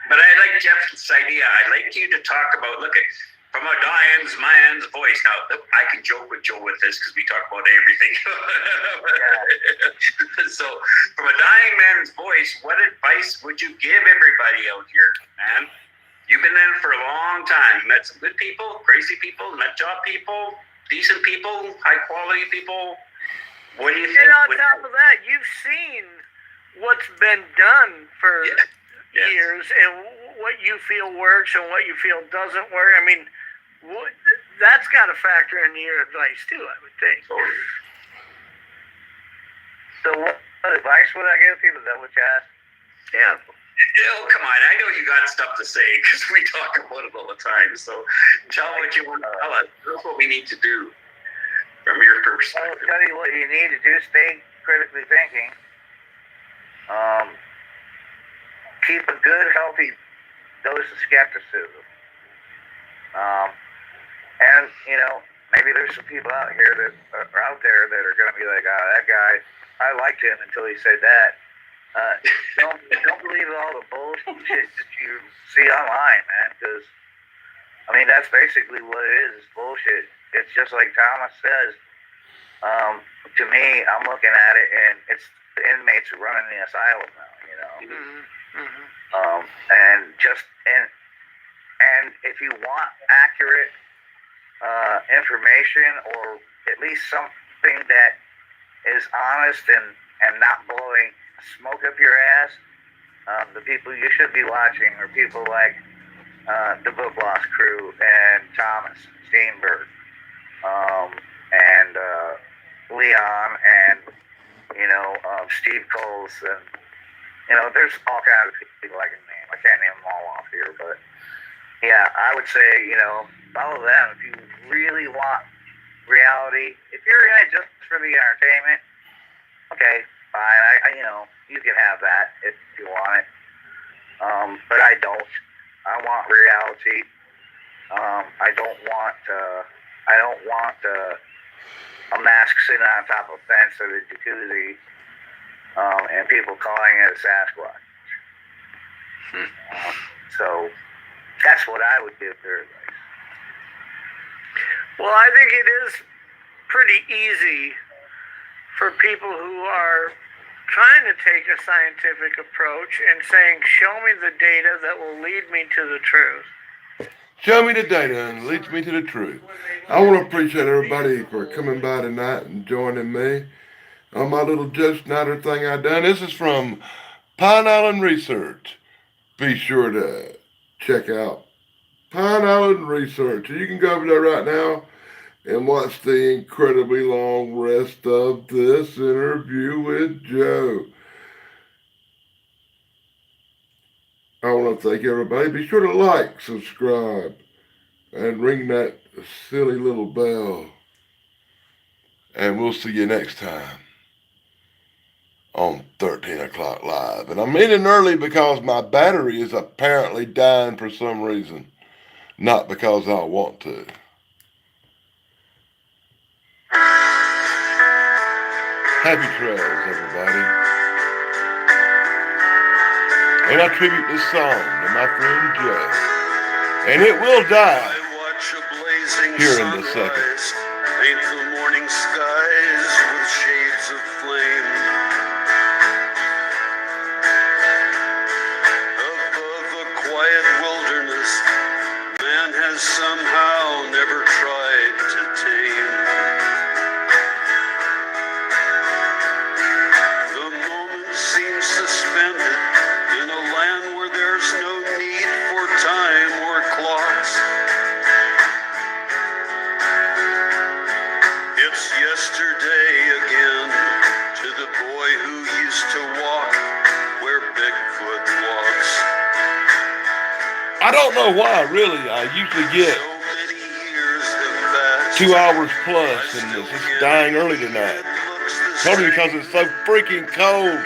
But I like Jeff's idea. I'd like you to talk about, look at, from a dying man's voice. Now, I can joke with Joe with this because we talk about everything. So, from a dying man's voice, what advice would you give everybody out here, man? You've been in for a long time. You met some good people, crazy people, nut job people, decent people, high quality people. What do you think? And on top of that, you've seen what's been done for years and what you feel works and what you feel doesn't work. I mean, that's got to factor into your advice too, I would think. So what advice would I give people? Is that what you asked? Yeah. Oh, come on. I know you got stuff to say because we talk about it all the time. So tell what you want to tell us. That's what we need to do from your perspective. I'll tell you what you need to do. Stay critically thinking. Keep a good, healthy dose of skepticism. And, you know, maybe there's some people out here that are out there that are going to be like, oh, that guy, I liked him until he said that. Don't believe all the bullshit that you see online, man, because, I mean, that's basically what it is. It's bullshit. It's just like Thomas says. To me, I'm looking at it, and it's the inmates are running the asylum now, you know. And if you want accurate information, or at least something that is honest and not blowing smoke up your ass, the people you should be watching are people like the Book Loss crew and Thomas Steenberg and Leon and Steve Coles, and there's all kinds of people I can name. I can't name them all off here, but yeah, I would say follow them if you really want reality. If you're in it just for the entertainment, okay, fine. You can have that if you want it. But I don't. I want reality. I don't want a mask sitting on top of a fence or the jacuzzi, and people calling it a Sasquatch. So that's what I would give their advice. Well, I think it is pretty easy for people who are trying to take a scientific approach and saying, show me the data that will lead me to the truth. Show me the data and leads me to the truth. I want to appreciate everybody for coming by tonight and joining me on my little Joe Snyder thing I done. This is from Pine Island Research. Be sure to check out Pine Island Research. You can go over there right now and watch the incredibly long rest of this interview with Joe. I want to thank everybody. Be sure to like, subscribe, and ring that silly little bell. And we'll see you next time. on 13 o'clock live. And I'm ending early because my battery is apparently dying for some reason, not because I want to. Happy trails, everybody. And I tribute this song to my friend Joe. And it will die here in a second. Paint the morning skies with shades of flame. Above a quiet wilderness, man has somehow never tried to tame. The moment seems suspended in a land where there's no need for time or clocks. It's yesterday again to the boy who used to walk where Bigfoot walks. I don't know why, really. I usually get So many years have passed. 2 hours plus, and it's just dying early tonight. It looks the Probably same. because it's so freaking cold.